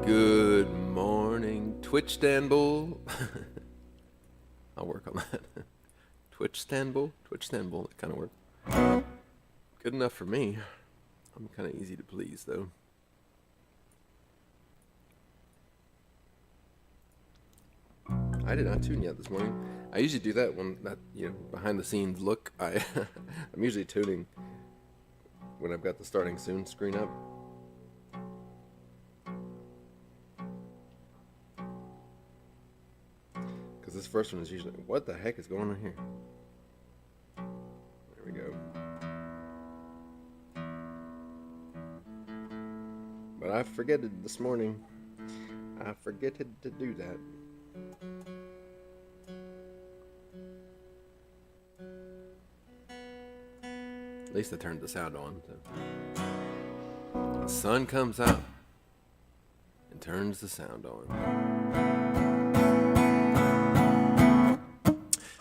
Good morning, Twitch Istanbul. I'll work on that. Twitch Istanbul? Twitch Istanbul, that kind of work. Good enough for me. I'm kind of easy to please, though. I did not tune yet this morning. I usually do that when that, behind the scenes look. I'm usually tuning when I've got the starting soon screen up. Because this first one is usually, what the heck is going on here? There we go. But I forgetted this morning. I forgetted to do that. At least I turned the sound on. So. The sun comes out and turns the sound on.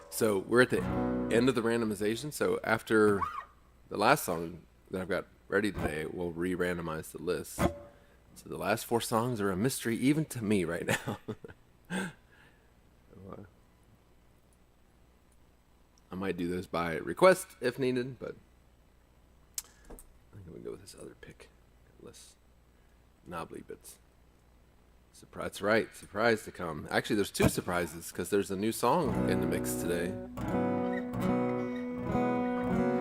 So we're at the end of the randomization. So after the last song that I've got ready today, we'll re-randomize the list. So the last 4 songs are a mystery even to me right now. I might do those by request if needed, but I'm going to go with this other pick. Less knobbly bits. That's right, surprise to come. Actually, there's 2 surprises because there's a new song in the mix today.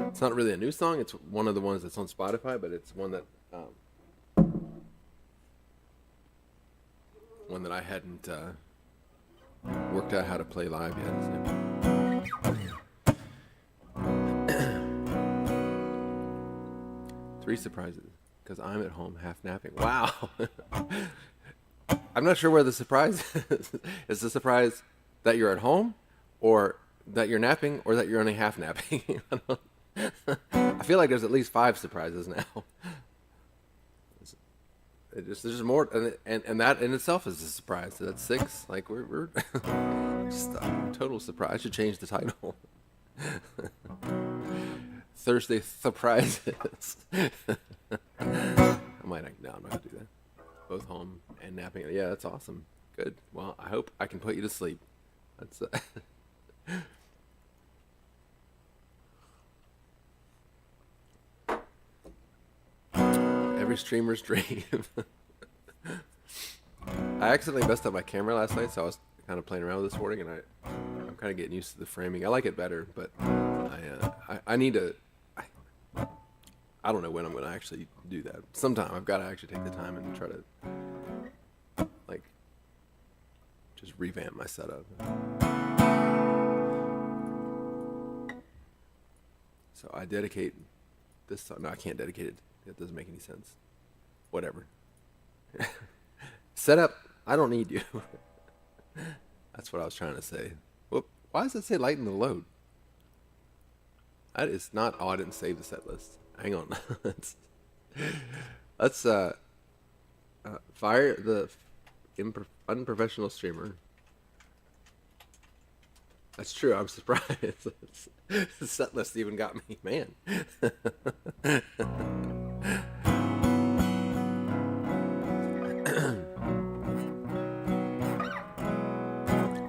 It's not really a new song. It's one of the ones that's on Spotify, but it's one that I hadn't worked out how to play live yet. So. 3 surprises because I'm at home half napping. Wow. I'm not sure where the surprise is. Is the surprise that you're at home, or that you're napping, or that you're only half napping? I feel like there's at least 5 surprises now. There's more, and that in itself is a surprise. So that's 6. Like we're just a total surprise. I should change the title. Thursday surprises. I might. No, I'm not gonna do that. Both home and napping. Yeah, that's awesome. Good. Well, I hope I can put you to sleep. That's every streamer's dream. I accidentally messed up my camera last night, so I was kind of playing around with this morning, and I'm kind of getting used to the framing. I like it better, but I need to. I don't know when I'm going to actually do that. Sometime I've got to actually take the time and try to, just revamp my setup. So I dedicate this song. No, I can't dedicate it. That doesn't make any sense. Whatever. Setup, I don't need you. That's what I was trying to say. Whoop. Why does it say lighten the load? That is not. Oh, I didn't save the set list. Hang on. Let's fire the unprofessional streamer. That's true. I'm surprised. The set list even got me, man.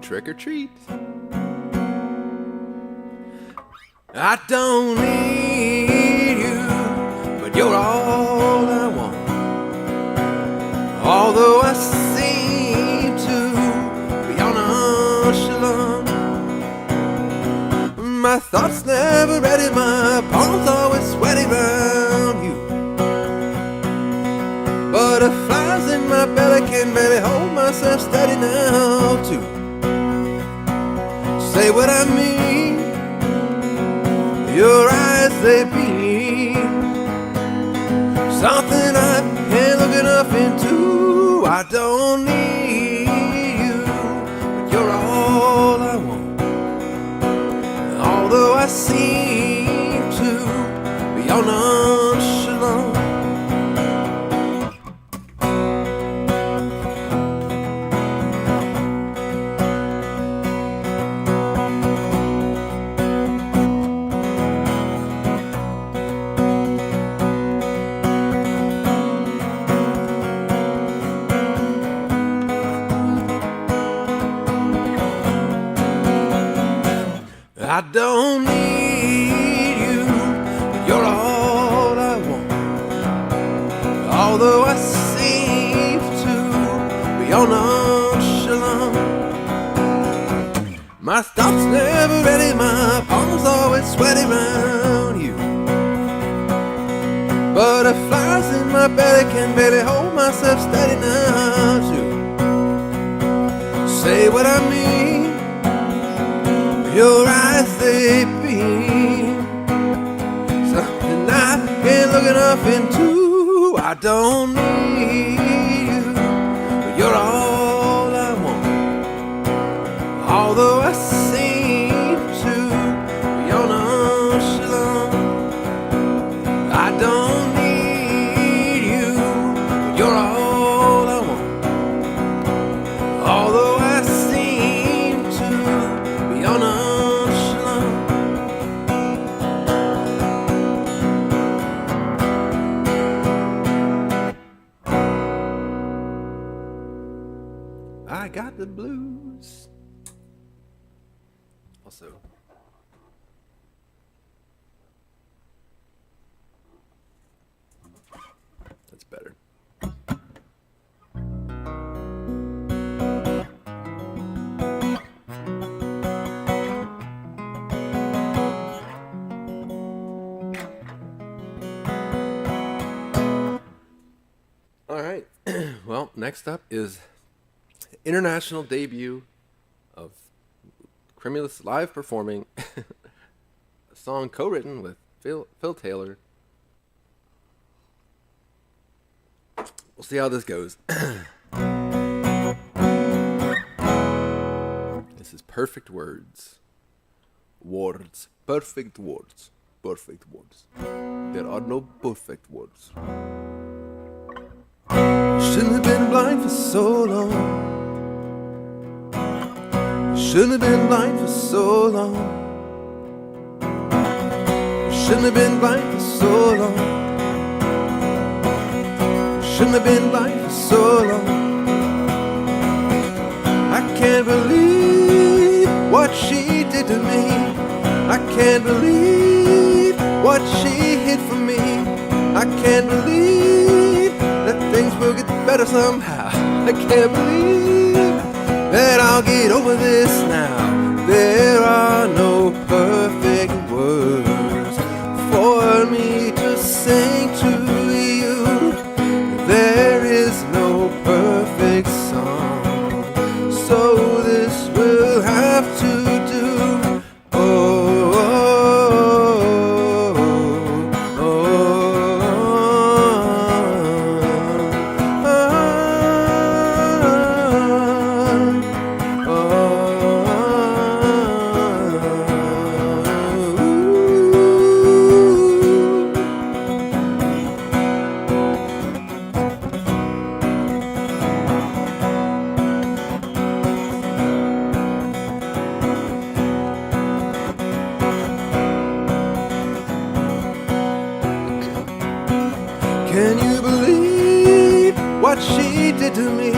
Trick or treat. I don't need you, but you're all I want. Although I seem to be nonchalant, my thoughts never ready, my palms always sweaty around you. Butterflies in my belly can barely hold myself steady now to say what I mean. Your eyes, they beam something I can't look enough into. I don't need you, but you're all I want. Although I seem to be all nonchalant. Although I seem to be on nonchalant, my thoughts never ready, my palms always sweaty round you. Butterflies in my belly can barely hold myself steady now to say what I mean. Your eyes, they beam, something I can't look enough into. I don't need you, but you're all I want. Although I seem to be on nonchalant, I don't need you, but you're all I want. Although I seem to be on nonchalant, I got the blues. Also, that's better. All right. Well, next up is the international debut of Cumulus live performing a song co-written with Phil Taylor. We'll see how this goes. This is Perfect Words. Words. Perfect words. Perfect words. There are no perfect words. Shouldn't have been blind for so long. Shouldn't have been blind for so long. Shouldn't have been blind for so long. Shouldn't have been blind for so long. I can't believe what she did to me. I can't believe what she hid from me. I can't believe that things will get better somehow. I can't believe that I'll get over this now. There are no perfect words for me to sing to you. There is no perfect song, so this will have to do. Oh, oh, oh, oh, oh, Can you believe what she did to me?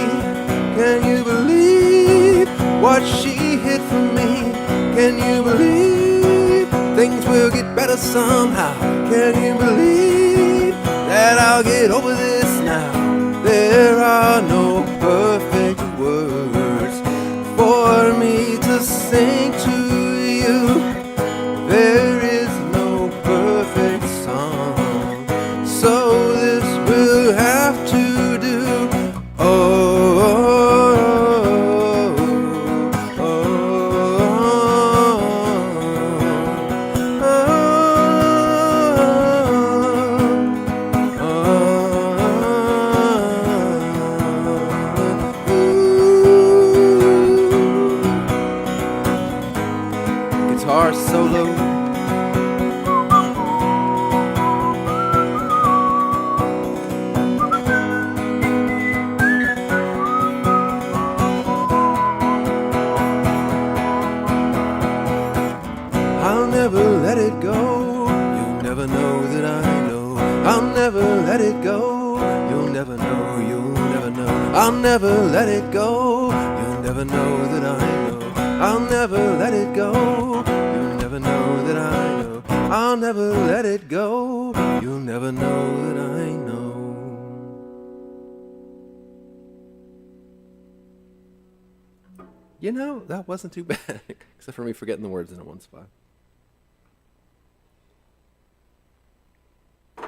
Can you believe what she hid from me? Can you believe things will get better somehow? Can you believe that I'll get over this now? There are no perfect words for me to sing to you. There is no perfect song, so this will have to do. Oh, oh, oh, guitar solo. I'll never let it go. You'll never know that I know. I'll never let it go. You'll never know. You'll never know. I'll never let it go. You'll never know that I know. I'll never let it go. You'll never know that I know. I'll never let it go. You'll never know that I know. You know, that wasn't too bad, except for me forgetting the words in one spot.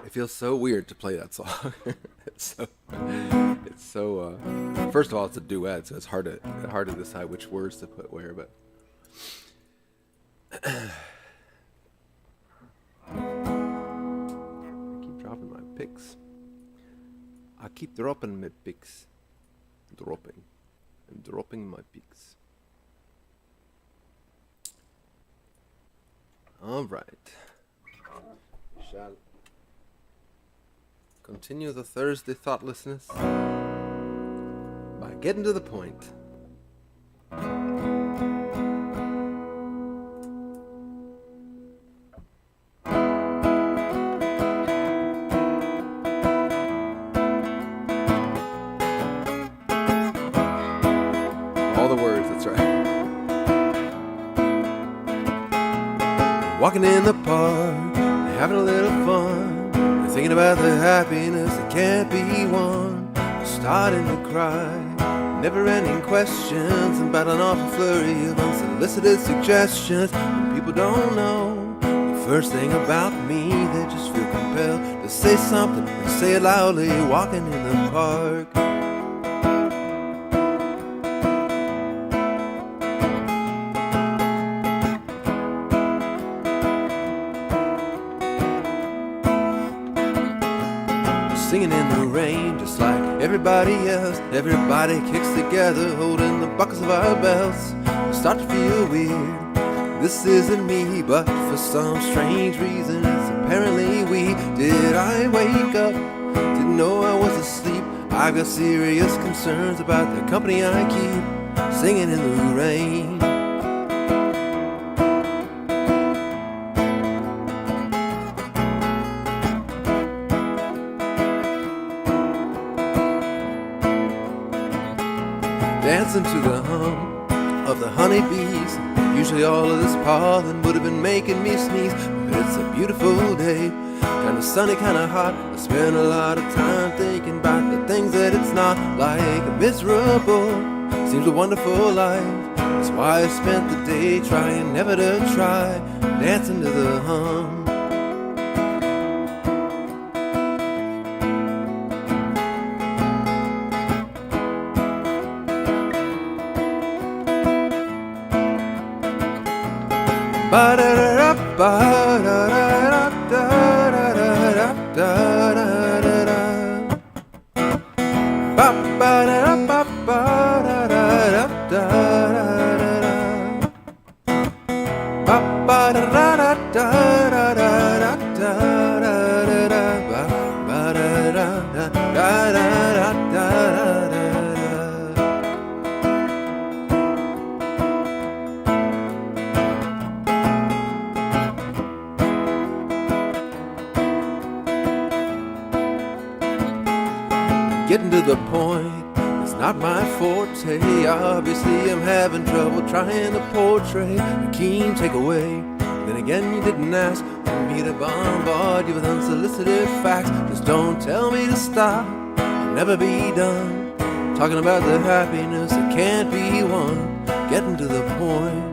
It feels so weird to play that song. it's so, it's so. First of all, it's a duet, so it's hard to decide which words to put where. But I keep dropping my picks. I keep dropping my picks, dropping my picks. All right. Shall continue the Thursday thoughtlessness by getting to the point. All the words, that's right. Walking in the park, having a little fun, thinking about the happiness that can't be won. Starting to cry, never-ending questions, and battling off a flurry of unsolicited suggestions. When people don't know the first thing about me, they just feel compelled to say something and say it loudly. Walking in the park. Singing in the rain, just like everybody else. Everybody kicks together, holding the buckles of our belts. Start to feel weird. This isn't me, but for some strange reason, it's apparently we. Did I wake up? Didn't know I was asleep. I've got serious concerns about the company I keep. Singing in the rain. Dancing to the hum of the honeybees. Usually all of this pollen would have been making me sneeze, but it's a beautiful day, kinda sunny, kinda hot. I spend a lot of time thinking about the things that it's not. Like miserable seems a wonderful life. That's why I spent the day trying never to try. Dancing to the hum. Ba da da da ba da da da da da da da da da. Ba ba da da ba ba da da da da da da. Ba ba da da da da da da da da da. Ba ba da da da da da da da. Getting to the point, it's not my forte. Obviously I'm having trouble trying to portray a keen takeaway. Then again, you didn't ask for me to bombard you with unsolicited facts. Just don't tell me to stop, I'll never be done talking about the happiness that can't be won. Getting to the point.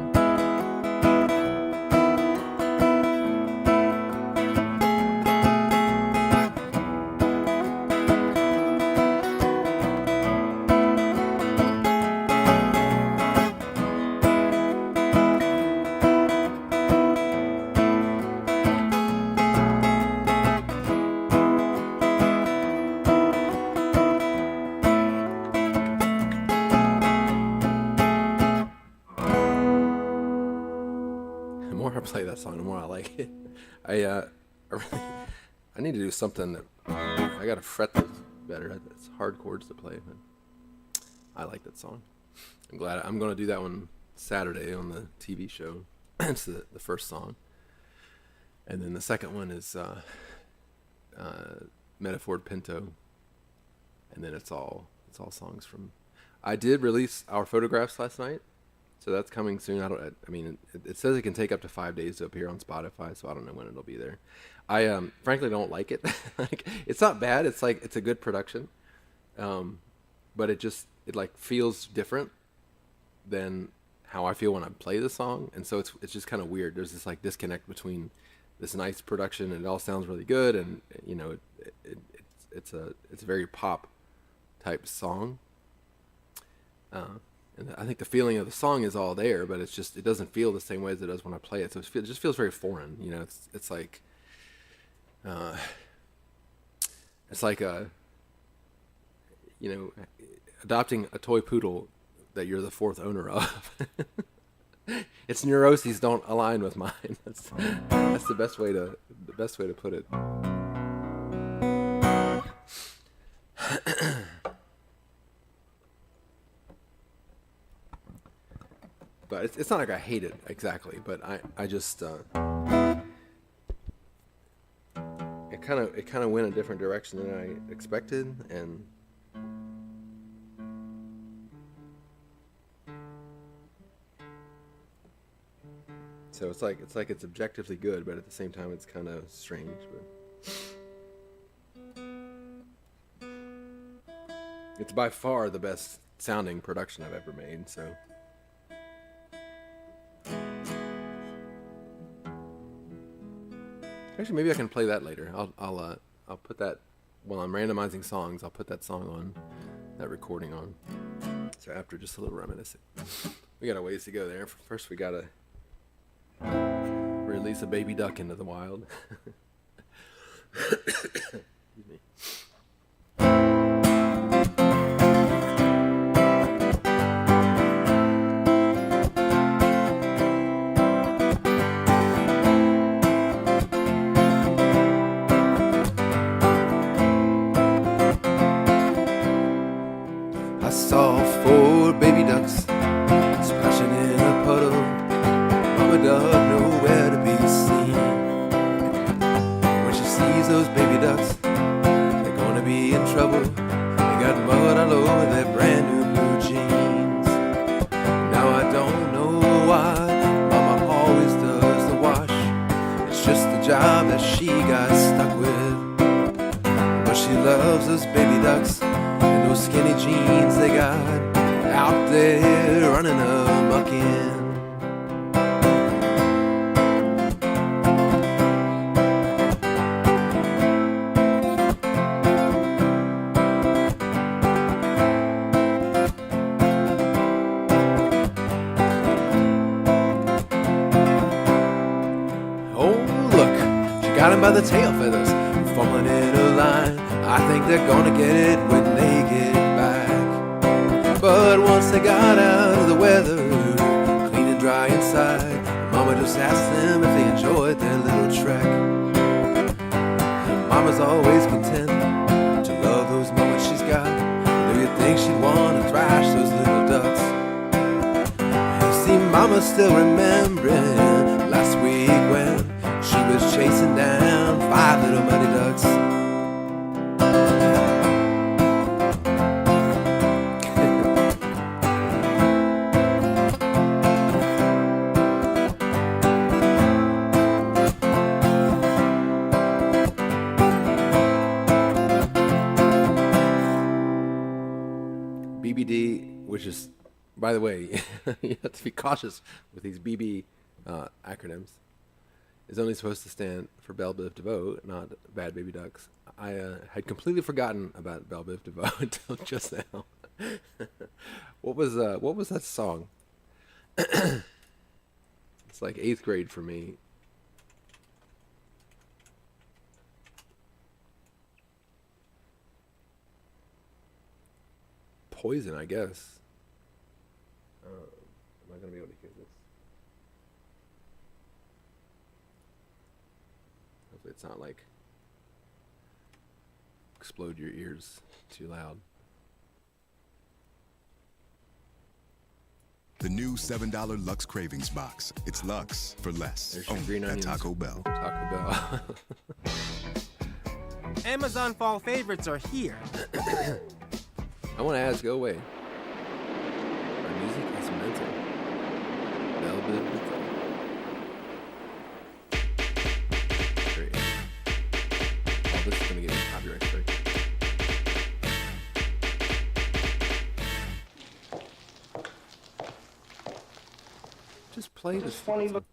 The more I play that song, the more I like it. I need to do something that I gotta fret this better. It's hard chords to play, but I like that song. I'm glad I'm gonna do that one Saturday on the TV show. It's the first song, and then the second one is Metaphor Pinto, and then it's all songs from. I did release our photographs last night. So that's coming soon. I mean, it says it can take up to 5 days to appear on Spotify, so I don't know when it'll be there. I frankly don't like it. Like, it's not bad. It's like it's a good production, but it like feels different than how I feel when I play the song, and so it's just kind of weird. There's this like disconnect between this nice production and it all sounds really good, and you know it's a very pop type song, and I think the feeling of the song is all there, but it doesn't feel the same way as it does when I play it. So it just feels very foreign. You know, it's like it's like you know, adopting a toy poodle that you're the fourth owner of. Its neuroses don't align with mine. That's the best way to put it. But it's not like I hate it exactly, but I just it kind of went a different direction than I expected, and so it's like it's objectively good, but at the same time it's kind of strange. But it's by far the best sounding production I've ever made. So actually, maybe I can play that later. I'll put that while I'm randomizing songs. I'll put that song on, that recording on. So after, just a little reminiscing. We got a ways to go there. First, we gotta release a baby duck into the wild. Excuse me. I saw 4 baby ducks splashing in a puddle. Mama duck nowhere to be seen. When she sees those baby ducks, they're gonna be in trouble. They got mud all over their brand new blue jeans. Now I don't know why Mama always does the wash. It's just the job that she got stuck with. But she loves those baby ducks and those skinny jeans they got out there running amok in. Got him by the tail feathers, fumbling in a line. I think they're gonna get it when they get back. But once they got out of the weather, clean and dry inside, Mama just asked them if they enjoyed their little trek. Mama's always content to love those moments she's got. Do you think she'd want to thrash those little ducks? You see, Mama's still remembering last week when she was chasing down 5 little muddy ducks. BBD, which is, by the way, you have to be cautious with these BB acronyms, is only supposed to stand for Belle Biv DeVoe, not Bad Baby Ducks. I had completely forgotten about Belle Biv DeVoe until just now. What was that song? It's like 8th grade for me. Poison, I guess. Am I gonna be able to hear this? It's not like explode your ears too loud. The new $7 Lux Cravings Box. It's Lux for less. There's your green onions. Taco Bell. Taco Bell. Amazon fall favorites are here. I want ads go away. My music is mental. Belle Biv DeVoe. Great. Oh, this is gonna get me copyright strike. play this.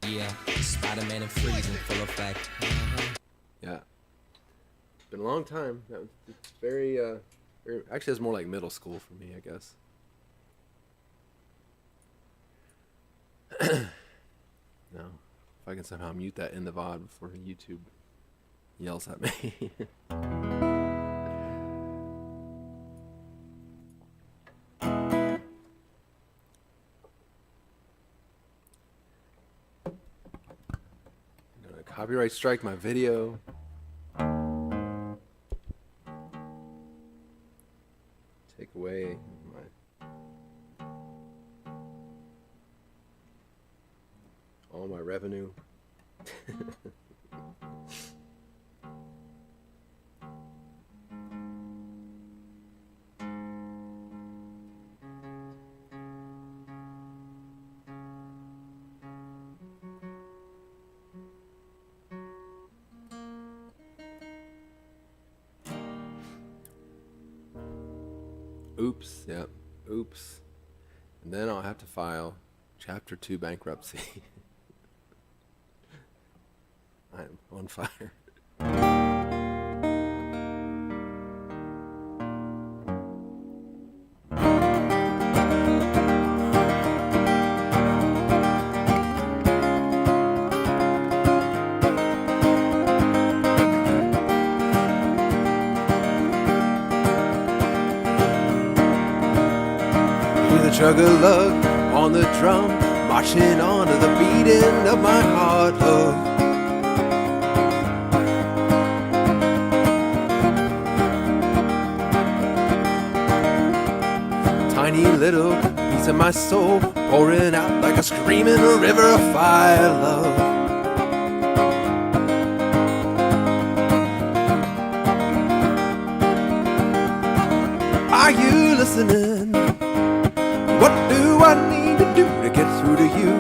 Yeah, Spider-Man and freezing full effect. Yeah. Been a long time. It's very, actually, it's more like middle school for me, I guess. No. If I can somehow mute that in the VOD before YouTube yells at me. Copyright strike my video. Take away all my revenue. Oops, yep, oops. And then I'll have to file Chapter 2 bankruptcy. I'm on fire. Chug a lug on the drum, marching on to the beating of my heart, love. Tiny little piece of my soul pouring out like a screaming river of fire, love. Are you listening? What do I need to do to get through to you?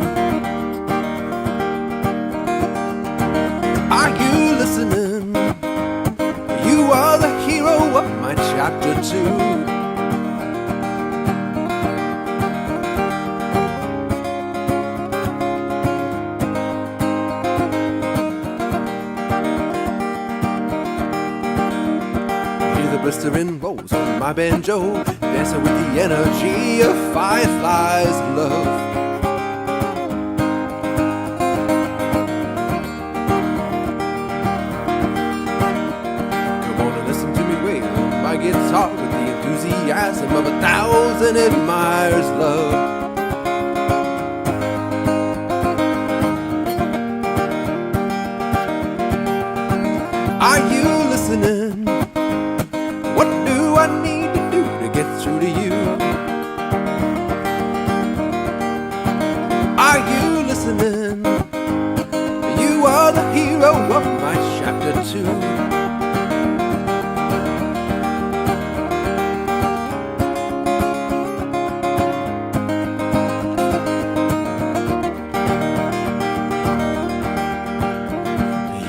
Are you listening? You are the hero of my chapter 2. Blistering rolls from my banjo, dancing with the energy of fireflies, love. Come on and listen to me wail on my guitar with the enthusiasm of 1,000 admirers, love. Are you listening? What do I need to do to get through to you? Are you listening? You are the hero of my chapter 2.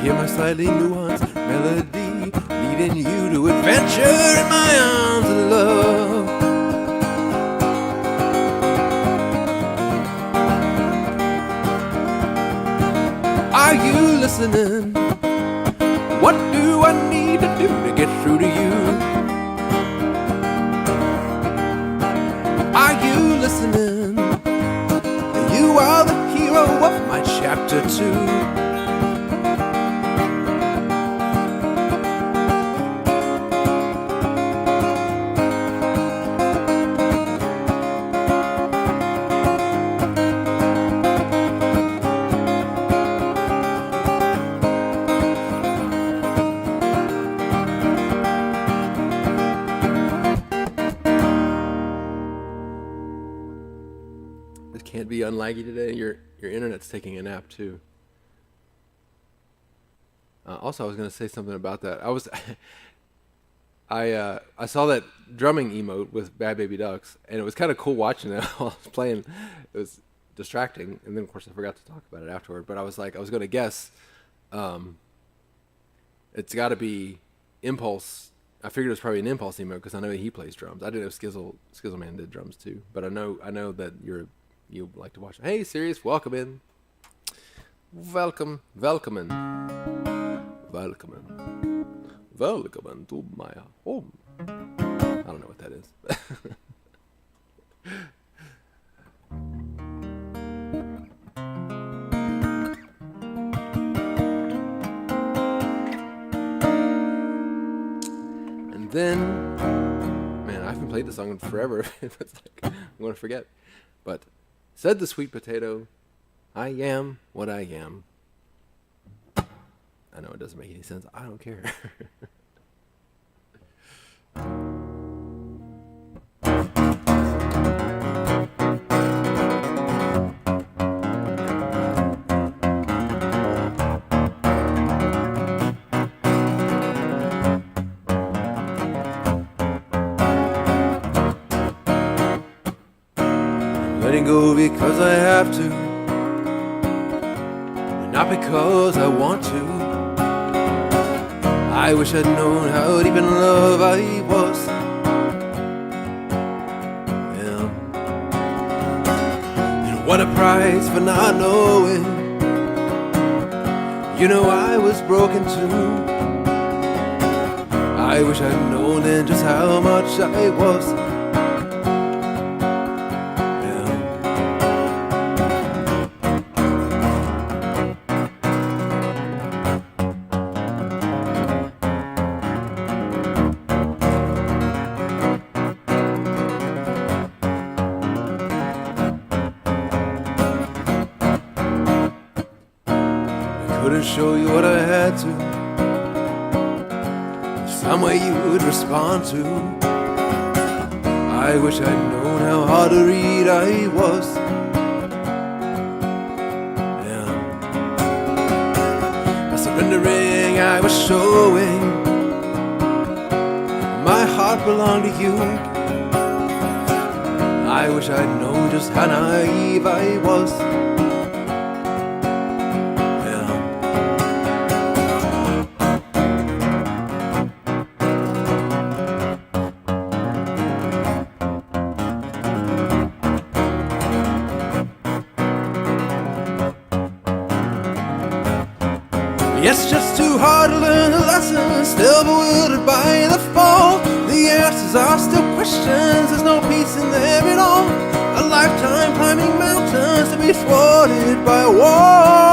Hear my slightly nuanced melody, leading you to adventure in my arms of love. Are you listening? What do I need to do to get through to you? Are you listening? You are the hero of my chapter 2. It can't be unlaggy today. Your internet's taking a nap too. Also, I was gonna say something about that. I saw that drumming emote with Bad Baby Ducks, and it was kind of cool watching it while I was playing. It was distracting, and then of course I forgot to talk about it afterward. But I was gonna guess, it's got to be Impulse. I figured it was probably an Impulse emote because I know he plays drums. I didn't know Skizzleman did drums too, but I know that you're you like to watch. Hey, Sirius, welcome in. Welcome in. Welcome to my home. I don't know what that is. And then, man, I haven't played this song in forever. It's like, I'm going to forget. But, said the sweet potato, I am what I am. I know it doesn't make any sense. I don't care. Letting go because I have to, and not because I want to. I wish I'd known how deep in love I was. Yeah. And what a price for not knowing. You know I was broken too. I wish I'd known then just how much I was. Couldn't show you what I had to, some way you would respond to. I wish I'd known how hard to read I was. Yeah. By surrendering I was showing my heart belonged to you. I wish I'd known just how naive I was. It's just too hard to learn the lessons, still bewildered by the fall. The answers are still questions, there's no peace in them at all. A lifetime climbing mountains to be thwarted by a wall.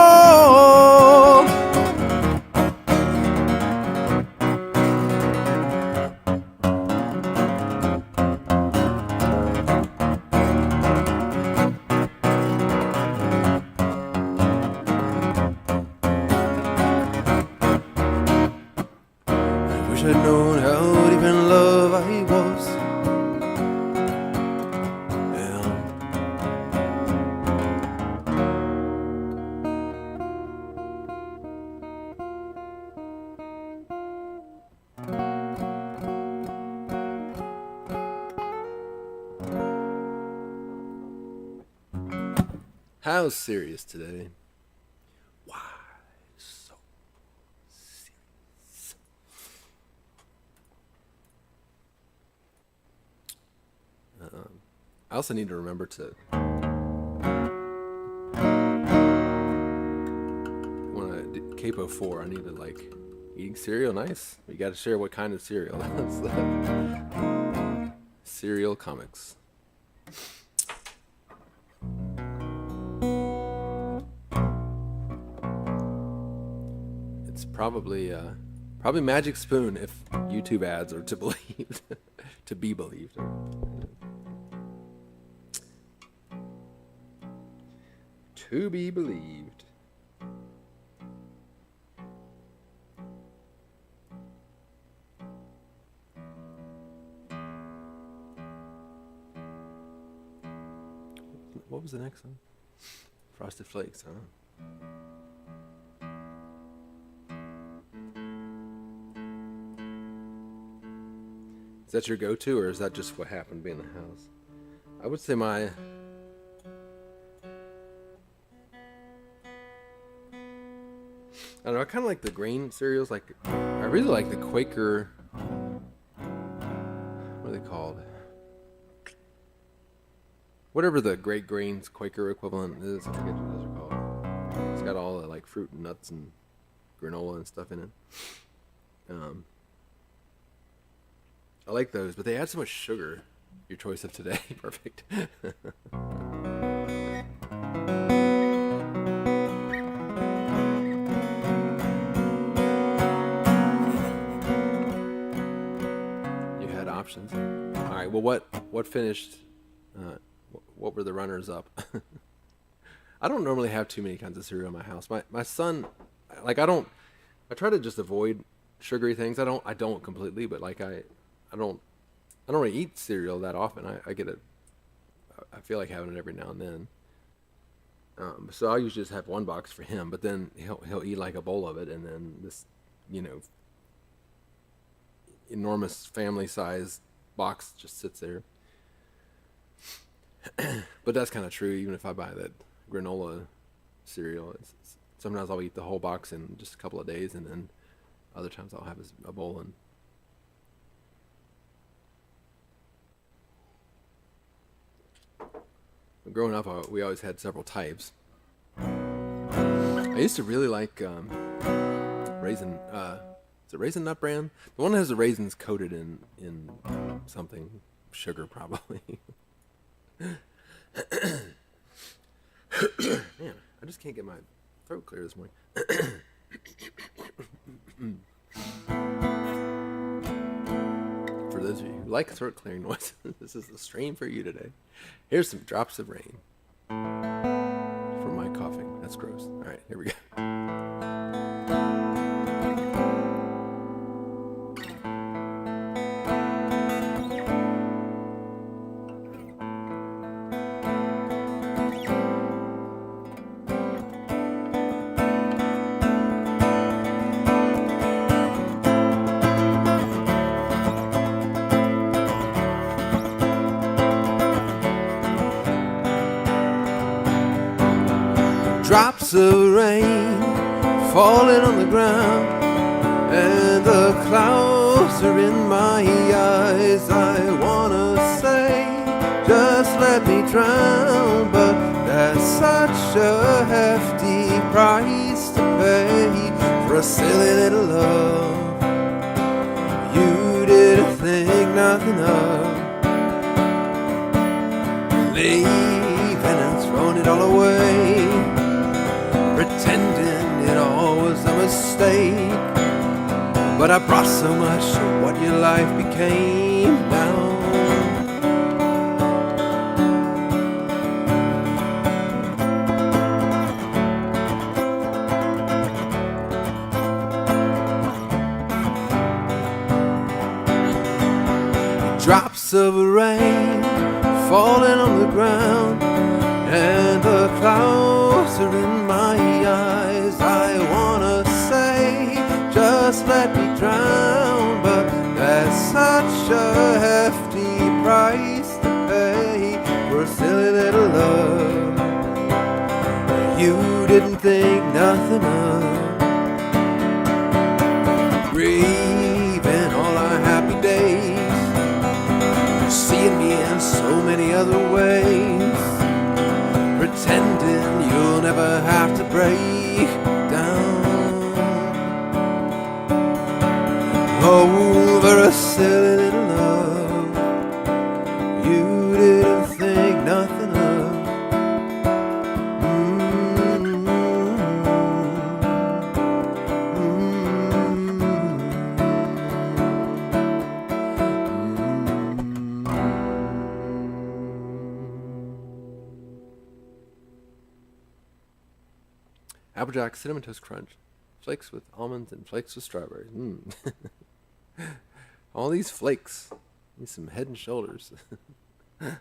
I'd known how deep in love I was. Yeah. How's serious today? Why so serious? I also need to remember to when I do Capo 4, I need to like eating cereal. Nice. We got to share what kind of cereal. That's cereal comics. It's probably Magic Spoon if YouTube ads are to believe to be believed. To be believed. What was the next one? Frosted Flakes, huh? Is that your go-to, or is that just what happened to be in the house? I would say my... I don't know, I kind of like the grain cereals. Like, I really like the Quaker... What are they called? whatever the Great Grains Quaker equivalent is. I forget what those are called. It's got all the like fruit and nuts and granola and stuff in it. I like those, but they add so much sugar. Your choice of today, perfect. You had options. All right. Well, what finished? What were the runners up? I don't normally have too many kinds of cereal in my house. My son, like I try to just avoid sugary things. I don't completely, but like I don't really eat cereal that often. I feel like having it every now and then. So I'll usually just have one box for him, but then he'll eat like a bowl of it, and then this, enormous family size box just sits there. But that's kind of true. Even if I buy that granola cereal, sometimes I'll eat the whole box in just a couple of days, and then other times I'll have a bowl. And growing up, we always had several types. I used to really like raisin. Is it Raisin Nut Bran? The one that has the raisins coated in something, sugar probably. Man, I just can't get my throat clear this morning. For those of you who like throat clearing noises, this is the stream for you today. Here's some drops of rain for my coughing. That's gross. All right, here we go. Drops of rain falling on the ground, and the clouds are in my eyes. I wanna say, just let me drown, but that's such a hefty price to pay for a silly little love you didn't think nothing of. Leaving and throwing it all away, pretending it all was a mistake. But I brought so much to what your life became now. Drops of rain falling on the ground, and the clouds are in my eyes. I wanna say, just let me drown, but that's such a hefty price to pay for a silly little love you didn't think nothing of. Grieving all our happy days, seeing me in so many other ways, pretending you'll never have to break down over a silly little love you didn't think nothing of. Applejack Cinnamon Toast Crunch. Flakes with almonds and flakes with strawberries. All these flakes. Need some Head and Shoulders. Let's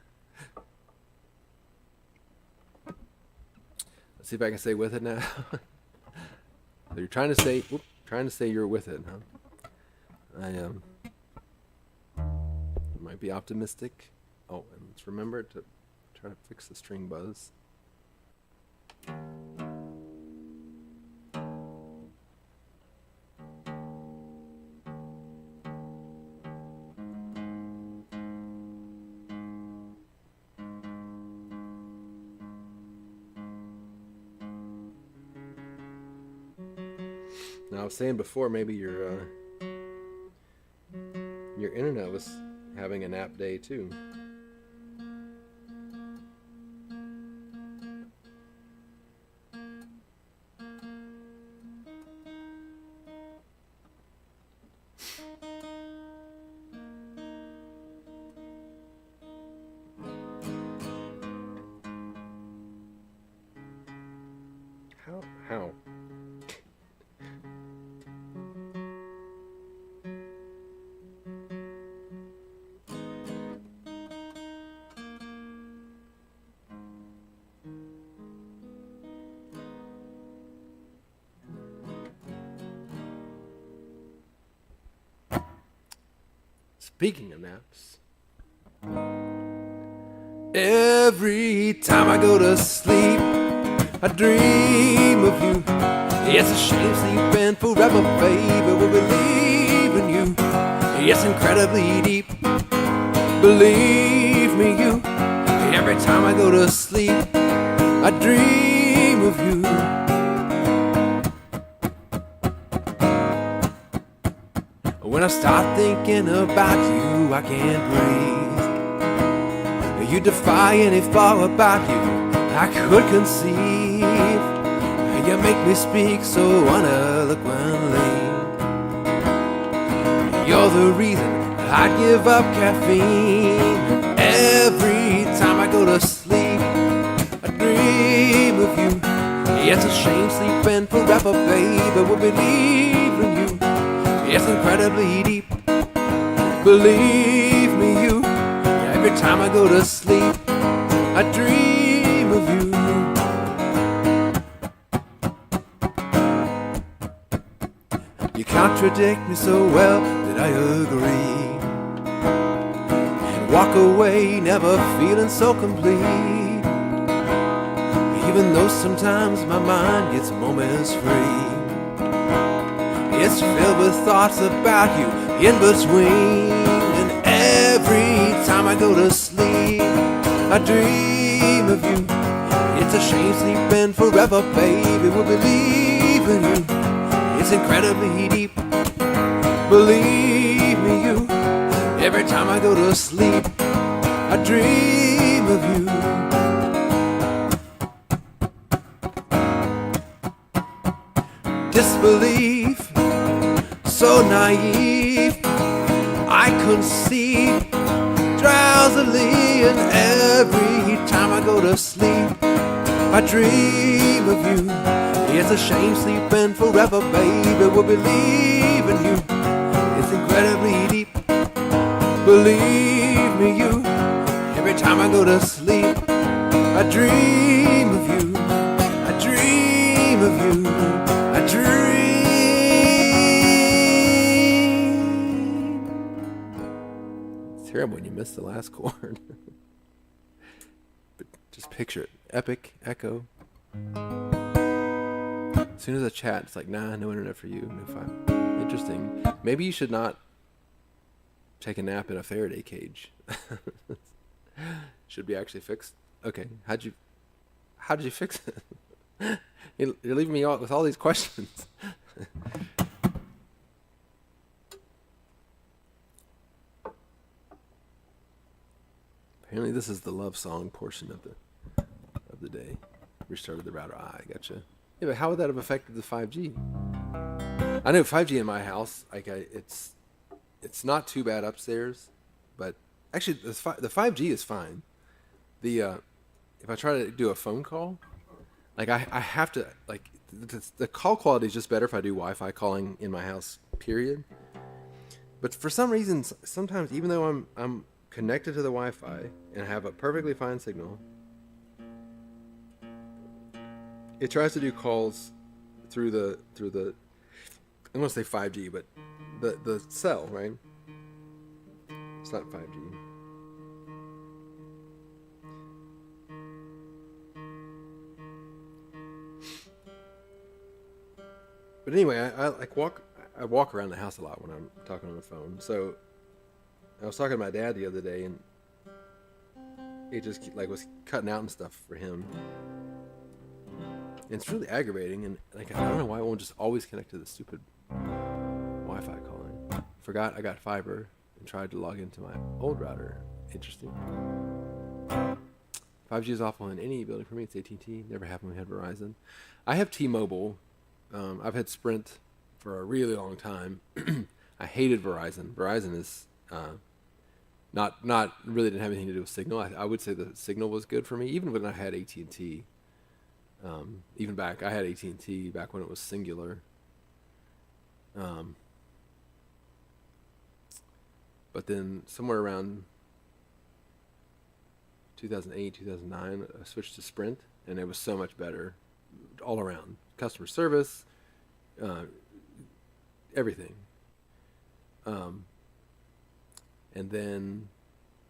see if I can stay with it now. So you're trying to say you're with it, huh? I am. Might be optimistic. Oh, and let's remember to try to fix the string buzz. Now I was saying before, maybe your internet was having a nap day too. How? Speaking of naps, every time I go to sleep, I dream of you. It's a shame sleeping forever, baby, will believe in you. It's incredibly deep, believe me, you. Every time I go to sleep, I dream of you. When I start thinking about you, I can't breathe. You defy any thought about you I could conceive. You make me speak so uneloquently. You're the reason I'd give up caffeine. Every time I go to sleep, I dream of you. It's a shame sleeping forever, baby, will believe in you. It's incredibly deep, believe me, you. Every time I go to sleep, I dream of you. You contradict me so well that I agree, and walk away never feeling so complete, even though sometimes my mind gets moments free. It's filled with thoughts about you in between. And every time I go to sleep, I dream of you. It's a shame sleeping forever, baby, will believe in you. It's incredibly deep, believe me, you. Every time I go to sleep, I dream of you. Disbelief, so naive, I conceive drowsily, and every time I go to sleep, I dream of you. It's a shame sleeping forever, baby, will believe in you. It's incredibly deep, believe me, you. Every time I go to sleep, I dream of you. I dream of you. I dream. It's terrible when you miss the last chord. But just picture it. Epic, echo. As soon as I chat, it's like, nah, no internet for you. No file. Interesting. Maybe you should not take a nap in a Faraday cage. Should be actually fixed. Okay, how did you fix it? You're leaving me out with all these questions. Apparently, this is the love song portion of the day. Restarted the router. I gotcha. Yeah, but how would that have affected the 5G? I know 5G in my house, it's not too bad upstairs, but actually the 5G is fine. If I try to do a phone call, like I have to, like, the call quality is just better if I do Wi-Fi calling in my house, period. But for some reason, sometimes even though I'm connected to the Wi-Fi and have a perfectly fine signal, it tries to do calls through the I'm gonna say 5G, but the cell, right? It's not 5G. But anyway, I walk around the house a lot when I'm talking on the phone. So I was talking to my dad the other day, and it just like was cutting out and stuff for him. it's really aggravating, and like I don't know why it won't just always connect to the stupid Wi-Fi calling. Forgot I got fiber and tried to log into my old router. Interesting. 5G is awful in any building for me. It's AT&T. Never happened when we had Verizon. I have T-Mobile. I've had Sprint for a really long time. I hated Verizon. Verizon is not really didn't have anything to do with signal. I would say the signal was good for me, even when I had AT&T. Even back, I had AT&T back when it was singular. But then somewhere around 2008, 2009, I switched to Sprint, and it was so much better all around. Customer service, everything. And then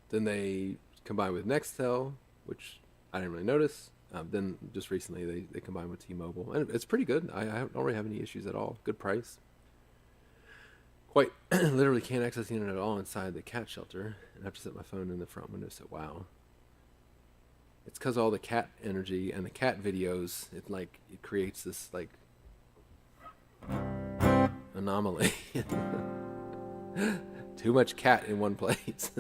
they combined with Nextel, which I didn't really notice. Then just recently they combined with T-Mobile, and it's pretty good. I don't really have any issues at all. Good price. Quite literally can't access the internet at all inside the cat shelter, and I have to set my phone in the front window. So wow. It's because all the cat energy and the cat videos. It creates this like anomaly. Too much cat in one place.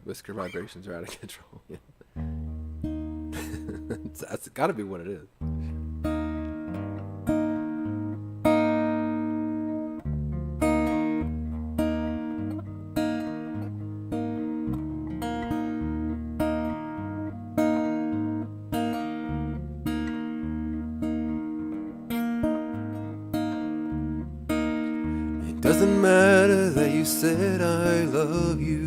Whisker vibrations are out of control. That's got to be what it is. It doesn't matter that you said I love you.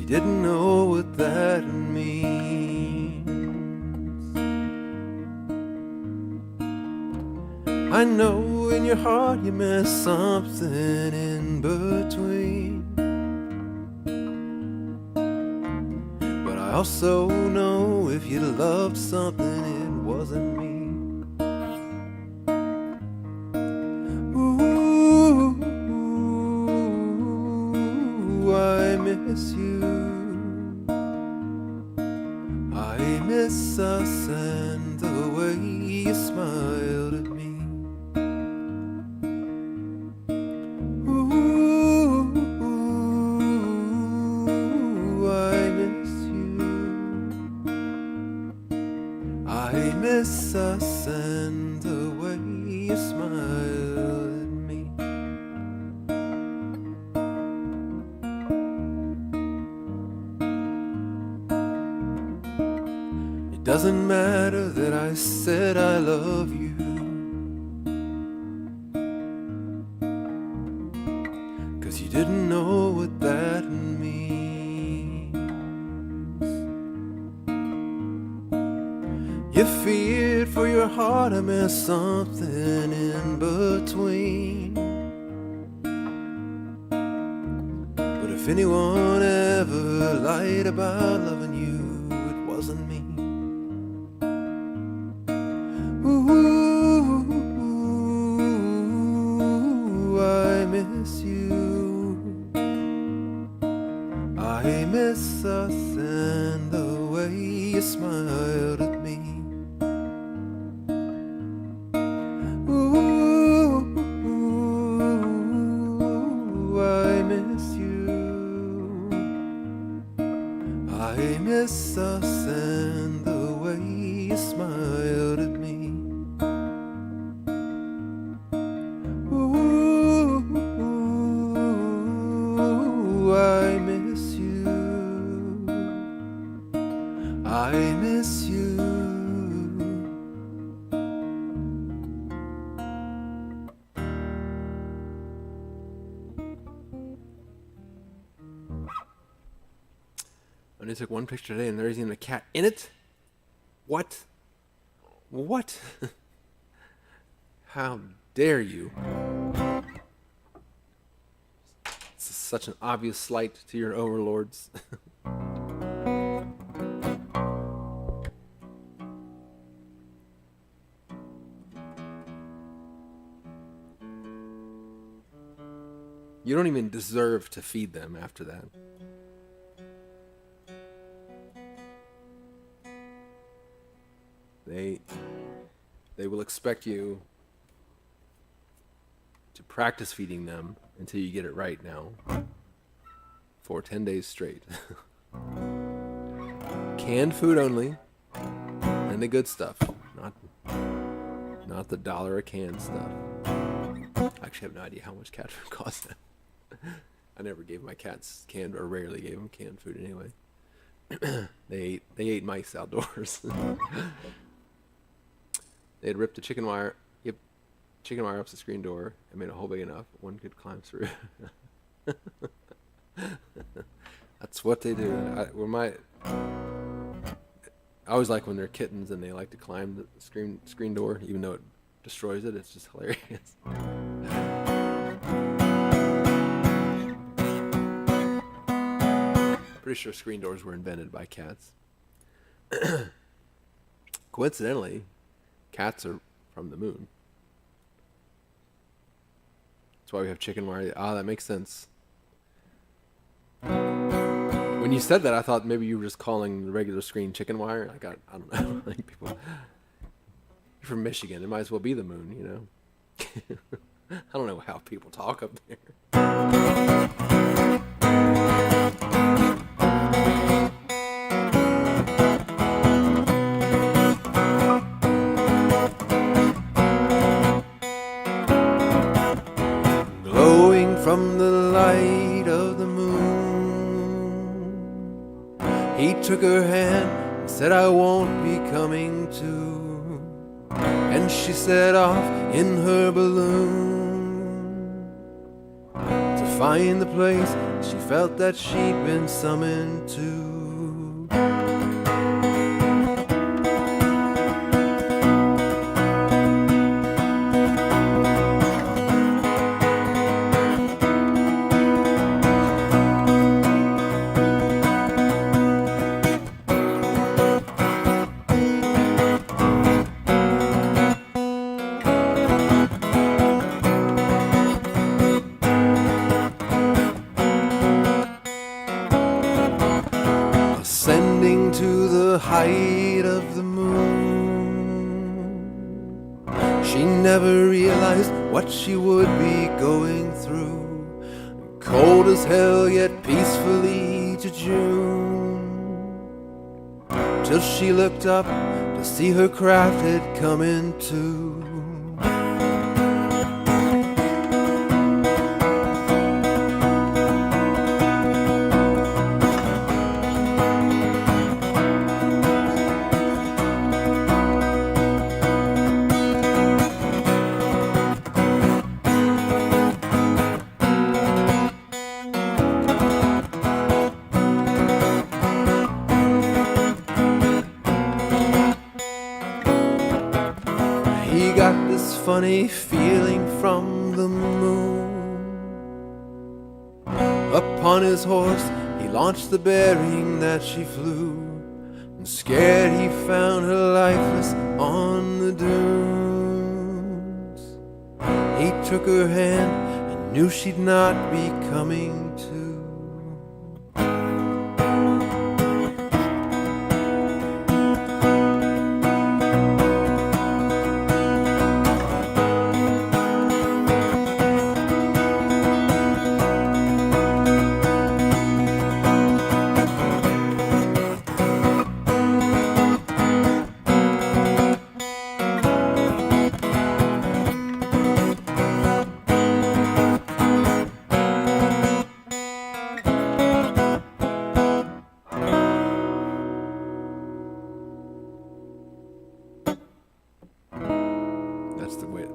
Didn't know what that means. I know in your heart you missed something in between, but I also know if you loved something it wasn't me. Ooh, I miss you. I miss us and the way you smiled at me. Ooh, I miss you. I miss us and the way you smiled at me. Doesn't matter that I said I love you, 'cause you didn't know what that means. You feared for your heart I missed something in between. But if anyone ever lied about loving you, it wasn't me. Ooh, I miss you. I miss us and the way you smiled at me. Ooh, I miss you. I miss us and the way you smiled at me. I miss you. I miss you. I only took one picture today and there isn't even a cat in it? What? What? How dare you? such an obvious slight to your overlords. You don't even deserve to feed them after that. They will expect you to practice feeding them until you get it right now for 10 days straight. Canned food only, and the good stuff, not the $1 a can stuff. I actually have no idea how much cat food costs. I never gave my cats canned, or rarely gave them canned food anyway. They ate mice outdoors. They had ripped the chicken wire up the screen door and made a hole big enough one could climb through. That's what they do. I always like when they're kittens and they like to climb the screen door, even though it destroys it. It's just hilarious. Pretty sure screen doors were invented by cats. Coincidentally, cats are from the moon. That's why we have chicken wire. Ah, that makes sense. When you said that, I thought maybe you were just calling the regular screen chicken wire. I don't know. Like people, you're from Michigan. It might as well be the moon, you know. I don't know how people talk up there. Glowing from the light of the moon, he took her hand and said, I won't be coming too. And she set off in her balloon to find the place she felt that she'd been summoned to. Ascending to the height of the moon, she never realized what she would be going through. Cold as hell, yet peacefully to June, till she looked up to see her craft had come into. He got this funny feeling from the moon. Upon his horse he launched the bearing that she flew, and scared he found her lifeless on the dunes. He took her hand and knew she'd not be coming to.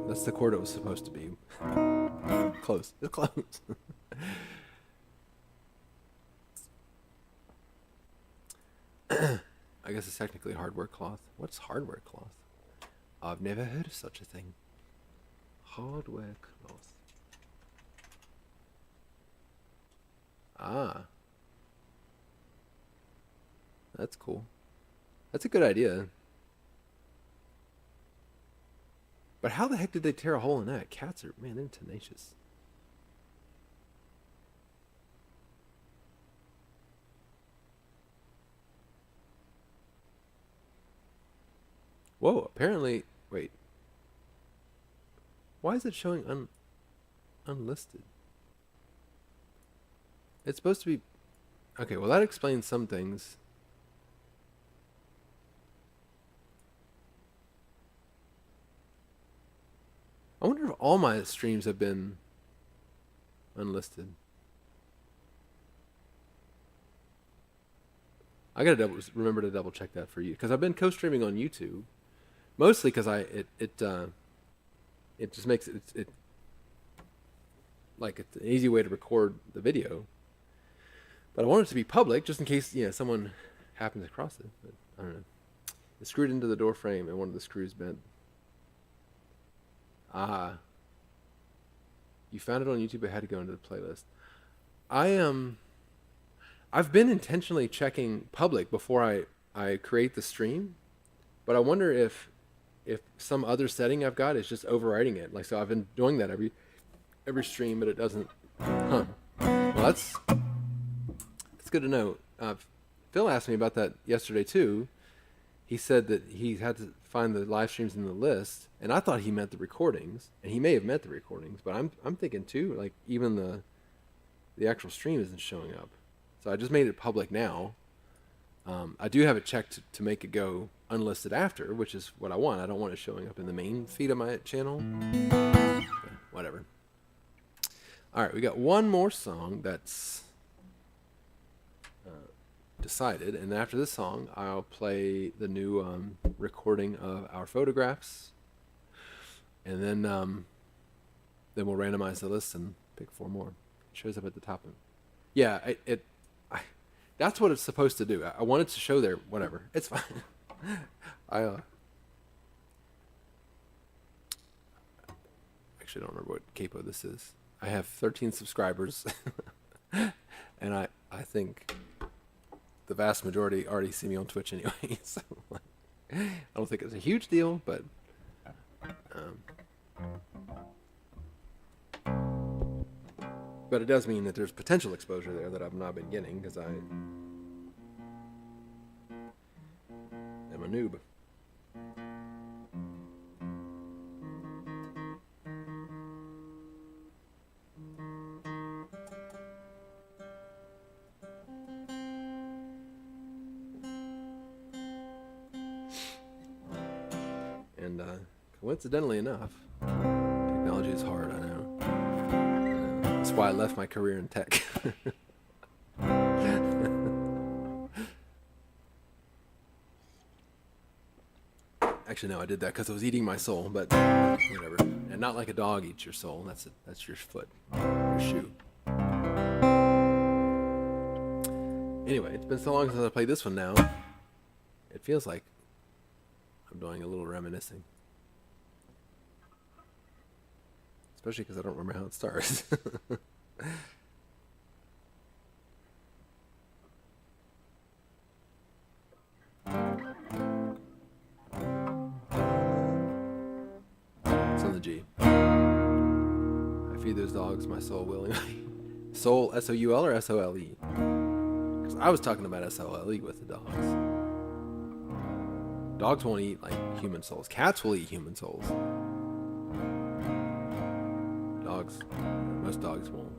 That's the chord it was supposed to be. Close. It's close. I guess it's technically hardware cloth. What's hardware cloth? I've never heard of such a thing. Hardware cloth. Ah. That's cool. That's a good idea. But how the heck did they tear a hole in that? Cats are, man, they're tenacious. Whoa, apparently, wait. Why is it showing unlisted? It's supposed to be... Okay, well that explains some things. I wonder if all my streams have been unlisted. I gotta remember to double check that for you, because I've been co-streaming on YouTube, mostly because it just makes it like it's an easy way to record the video. But I want it to be public, just in case someone happens across it. But I don't know. It's screwed into the door frame, and one of the screws bent. Ah. You found it on YouTube, but had to go into the playlist. I've been intentionally checking public before I create the stream, but I wonder if some other setting I've got is just overriding it. Like, so I've been doing that every stream, but it doesn't. Huh. Well, that's good to know. Phil asked me about that yesterday too. He said that he had to find the live streams in the list, and I thought he meant the recordings, and he may have meant the recordings, but I'm thinking too, like even the actual stream isn't showing up. So I just made it public now. I do have it checked to make it go unlisted after, which is what I want. I don't want it showing up in the main feed of my channel. But whatever. All right, we got one more song that's decided, and after this song I'll play the new recording of our photographs, and then we'll randomize the list and pick 4 more. It shows up at the top. Yeah, that's what it's supposed to do. I want it to show there. Whatever, it's fine. I actually don't remember what capo this is. I have 13 subscribers, and I think the vast majority already see me on Twitch anyway, so I don't think it's a huge deal, but it does mean that there's potential exposure there that I've not been getting because I am a noob. And coincidentally enough, technology is hard, I know. That's why I left my career in tech. Actually, no, I did that because it was eating my soul, but whatever. And not like a dog eats your soul. That's your foot, your shoe. Anyway, it's been so long since I played this one now. It feels like I'm doing a little reminiscing. Especially because I don't remember how it starts. It's on the G. I feed those dogs my soul willingly. Soul, S-O-U-L or S-O-L-E? Because I was talking about S-O-L-E with the dogs. Dogs won't eat like human souls. Cats will eat human souls. Dogs, most dogs won't.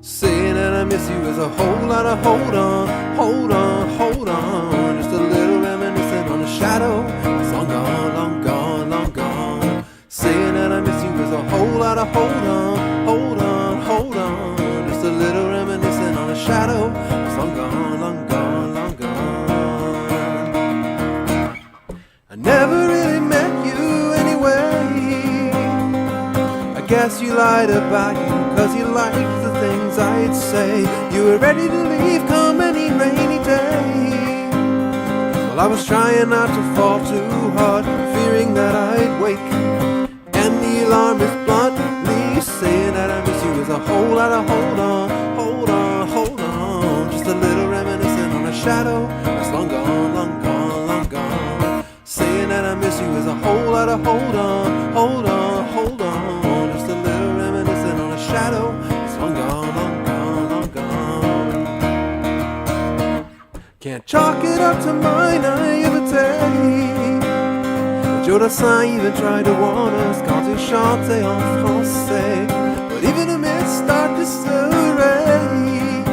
Saying that I miss you is a whole lot of hold on, hold on, hold on. Just a little reminiscent on a shadow. It's long gone, long gone, long gone. Saying that I miss you is a whole lot of hold on, hold on, hold on. Just a little reminiscent on a shadow. It's long gone, long gone, long gone. I never really met you anyway. I guess you lied about you, cause you liked the things I'd say. You were ready to leave come any rainy day. Well, I was trying not to fall too hard, fearing that I'd wake, and the alarm is bluntly saying that I miss whole lot of hold on, hold on, hold on. Just a little reminiscing on a shadow that's long gone, long gone, long gone. Saying that I miss you is a whole lot of hold on, hold on, hold on. Just a little reminiscing on a shadow that's long gone, long gone, long gone. Can't chalk it up to my naivete. Jodassin even tried to warn us quand il chantait en français. But even amidst our disarray,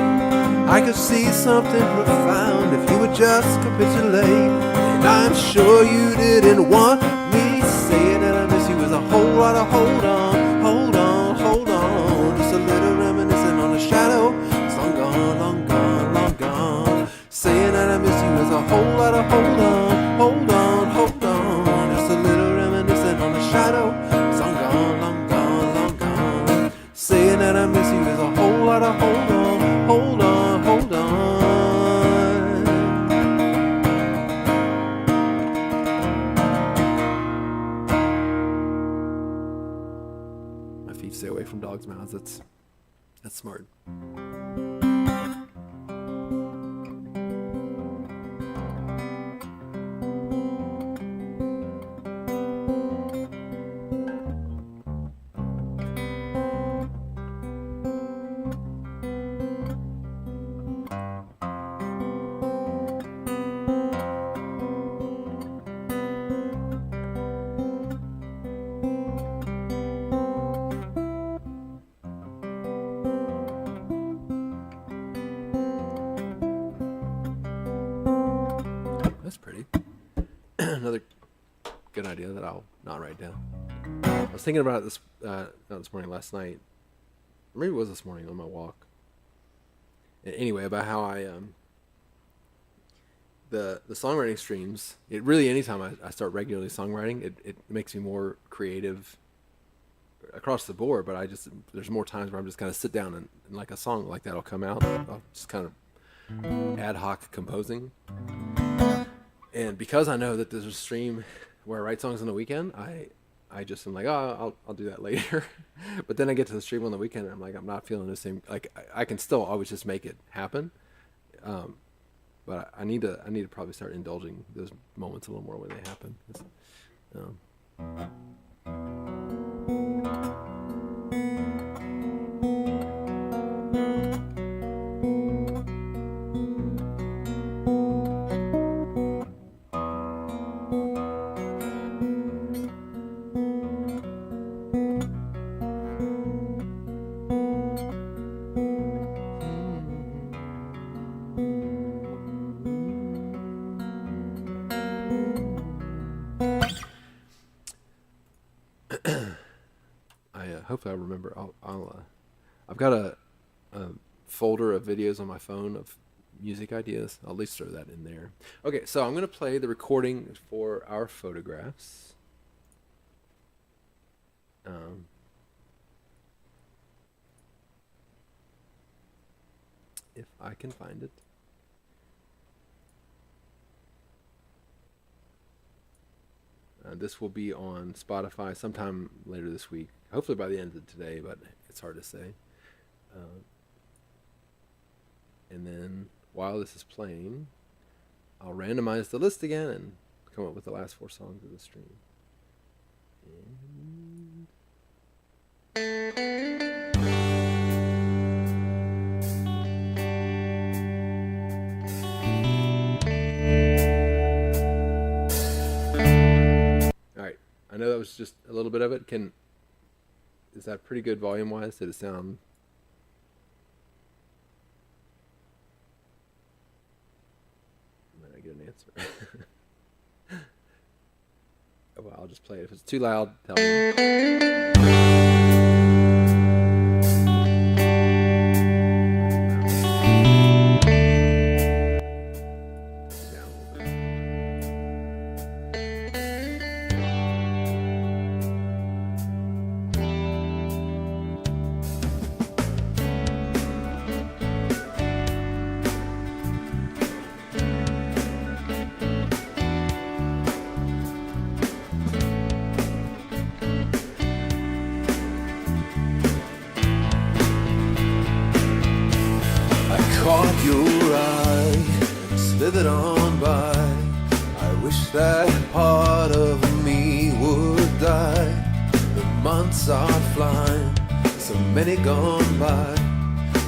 I could see something profound if you would just capitulate. And I'm sure you didn't want me saying that I miss you is a whole lot of hold on, hold on, hold on. Just a little reminiscing on a shadow that's long gone, long gone, long gone. Saying that I miss you is a whole lot of hold on, hold on, hold on. Just a little reminiscing on a shadow that's long gone, long gone, long gone. Saying that I miss you is a whole lot of hold on, hold on, hold on. My feet stay away from dogs' mouths. That's smart. That's pretty. Another good idea that I'll not write down. I was thinking about it not this morning, last night. Maybe it was this morning on my walk. Anyway, about how I the songwriting streams. It really, anytime I start regularly songwriting, it makes me more creative across the board. But there's more times where I'm just kind of sit down and like a song like that will come out. I'll just kind of ad hoc composing. And because I know that there's a stream where I write songs on the weekend, I just am like, oh, I'll do that later. But then I get to the stream on the weekend and I'm like, I'm not feeling the same. Like I can still always just make it happen. But I need to probably start indulging those moments a little more when they happen. Hopefully I remember. I've got a folder of videos on my phone of music ideas. I'll at least throw that in there. Okay, so I'm going to play the recording for our photographs. If I can find it. This will be on Spotify sometime later this week. Hopefully by the end of today, but it's hard to say. And then while this is playing, I'll randomize the list again and come up with the last 4 songs of the stream. Alright, I know that was just a little bit of it. Is that pretty good volume-wise? Did it sound... I might not get an answer. Oh, well, I'll just play it. If it's too loud, tell me. Wish that part of me would die. The months are flying, so many gone by.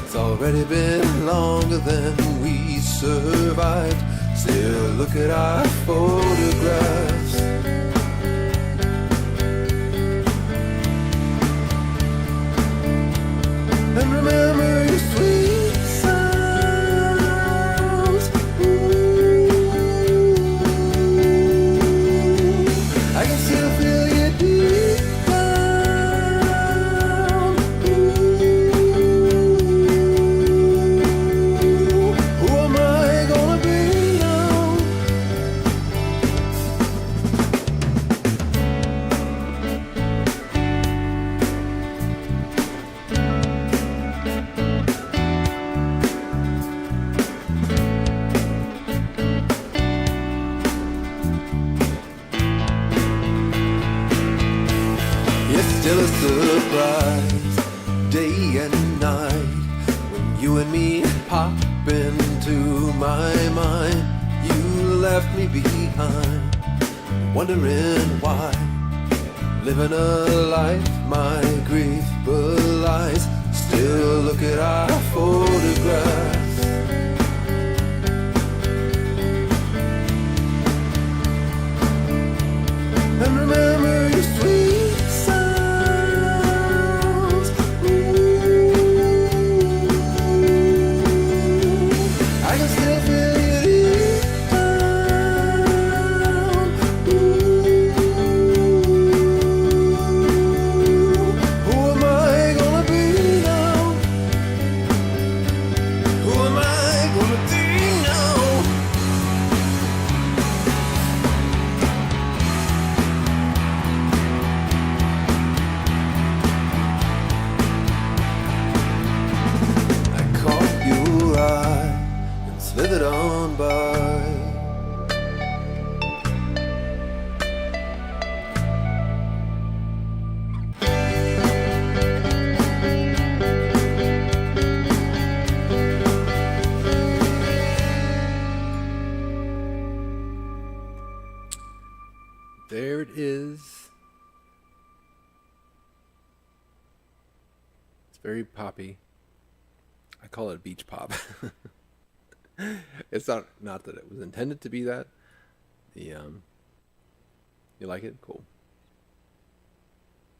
It's already been longer than we survived. Still look at our photographs. And remember your sweet sounds. Ooh, I can still feel you deep down. Ooh, who am I gonna be now? It's still a surprise, day and night, when you and me pop into my mind. You left me behind, wondering why. Living a life my grief belies. Still look at our photographs. And remember your sweet sounds. Ooh, I can still feel you deep down. Ooh, who am I gonna be now? Who am I gonna be now? I caught your eye and slithered on by. There it is. It's very poppy. I call it beach pop. It's not that it was intended to be that. The you like it? Cool.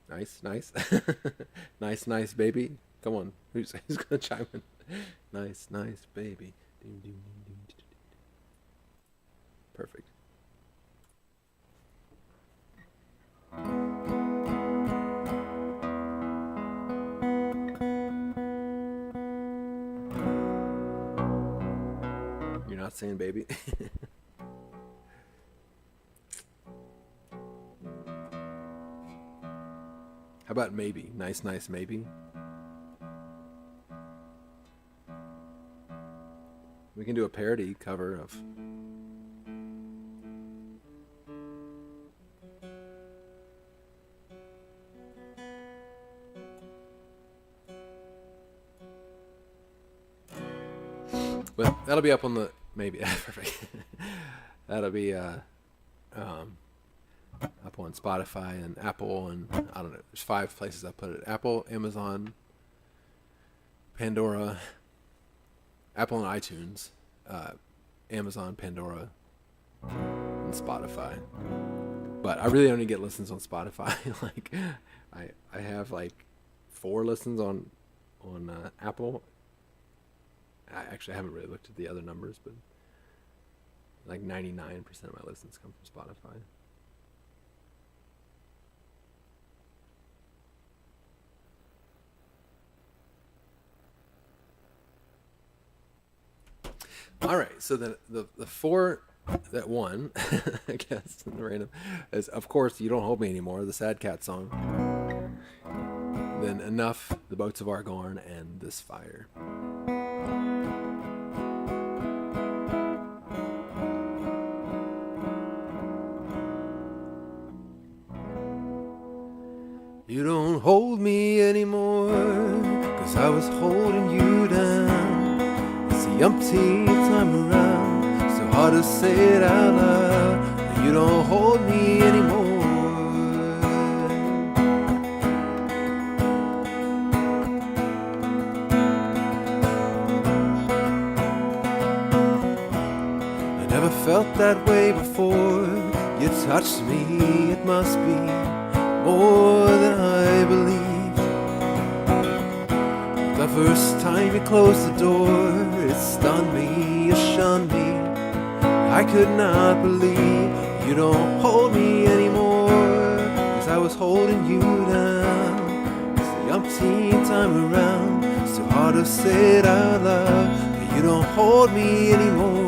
Nice. nice baby. Come on. Who's gonna chime in? Nice baby. Ding, ding, ding, ding, ding, ding. Perfect. You're not saying baby? How about maybe? Nice maybe? We can do a parody cover of... Well, that'll be up on the... Maybe. Perfect. That'll be up on Spotify and Apple, and I don't know. There's 5 places I put it. Apple, Amazon, Pandora, Apple and iTunes, Amazon, Pandora, and Spotify. But I really only get listens on Spotify. Like, I have like 4 listens on Apple. I actually haven't really looked at the other numbers, but like 99% of my listens come from Spotify. All right, so the 4 that won, I guess, random, is of course You Don't Hold Me Anymore, the Sad Cat song. Then Enough, The Boats of Argorn, and This Fire. You don't hold me anymore, 'cause I was holding you down. It's the umpteenth time around, so hard to say it out loud. before you touched me. It must be more than I believed. The first time you closed the door, it stunned me, it shunned me. I could not believe you don't hold me anymore, 'cause I was holding you down. It's the umpteenth time around, it's too hard to say it out loud, but you don't hold me anymore.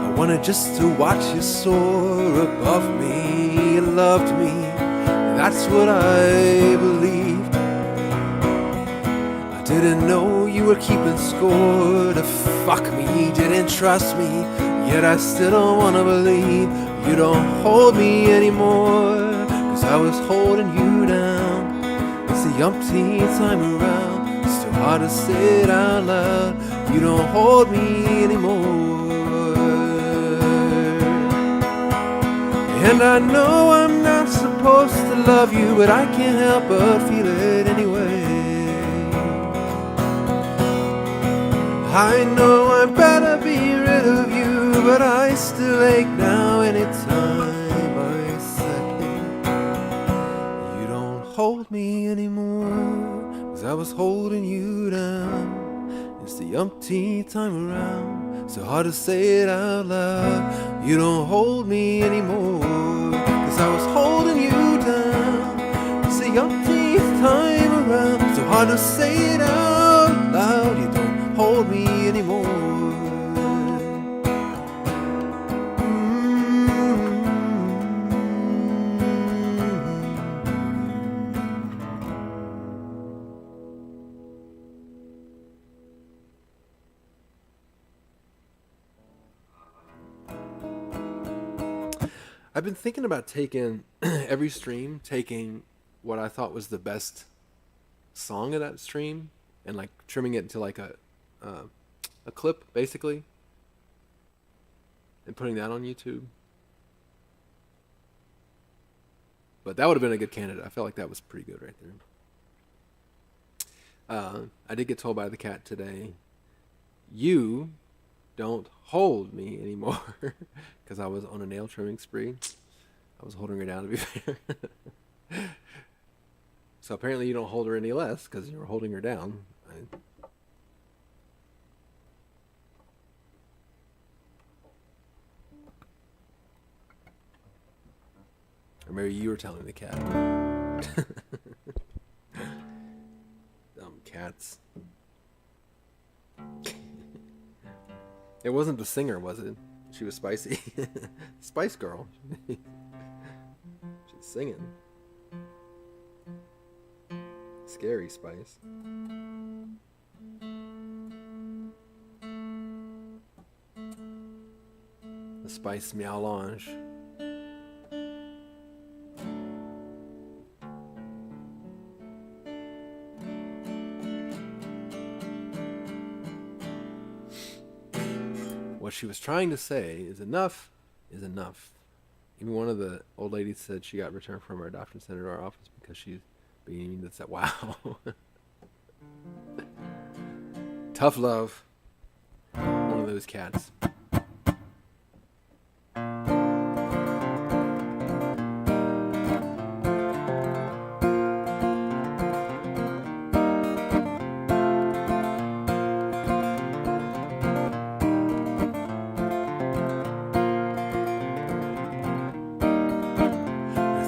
I wanted just to watch you soar above me. You loved me, that's what I believed. I didn't know you were keeping score to fuck me, didn't trust me, yet I still don't wanna believe you don't hold me anymore, 'cause I was holding you down. It's the umpteenth time around, it's too hard to say it out loud, you don't hold me anymore. And I know I'm not supposed to love you, but I can't help but feel it anyway. I know I better be rid of you, but I still ache now anytime I say you don't hold me anymore, 'cause I was holding you down. It's the umpteenth time around, so hard to say it out loud, you don't hold me anymore, 'cause I was holding you down. It's the umpteenth time around, so hard to say it out loud, you don't hold me anymore. I've been thinking about taking every stream, taking what I thought was the best song of that stream and like trimming it into like a clip basically and putting that on YouTube. But that would have been a good candidate. I felt like that was pretty good right there. I did get told by the cat today, you don't hold me anymore, because I was on a nail trimming spree. I was holding her down, to be fair. So apparently you don't hold her any less because you were holding her down. Or maybe you were telling the cat. Dumb cats. It wasn't the singer, was it? She was spicy. Spice Girl. She's singing. Scary Spice. The Spice Meowlange. What she was trying to say is enough is enough. Even one of the old ladies said she got returned from our adoption center to our office because she's being mean. That's that. Wow. Tough love. One of those cats.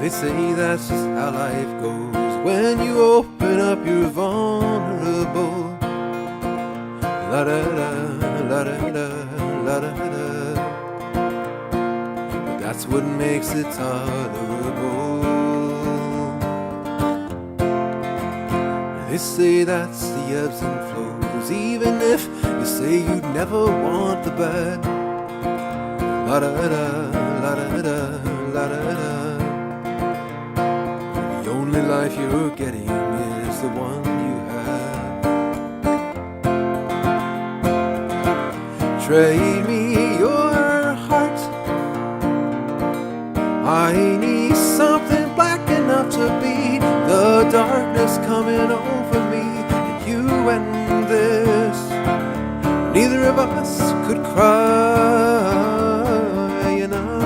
They say that's just how life goes when you open up your vulnerable. La da da, la da da, la da da. But that's what makes it tolerable. They say that's the ebbs and flows, even if you say you'd never want the bad. La da da, la da da, la da da. The only life you're getting is the one you have. Trade me your heart. I need something black enough to be the darkness coming over me, and you and this. Neither of us could cry enough.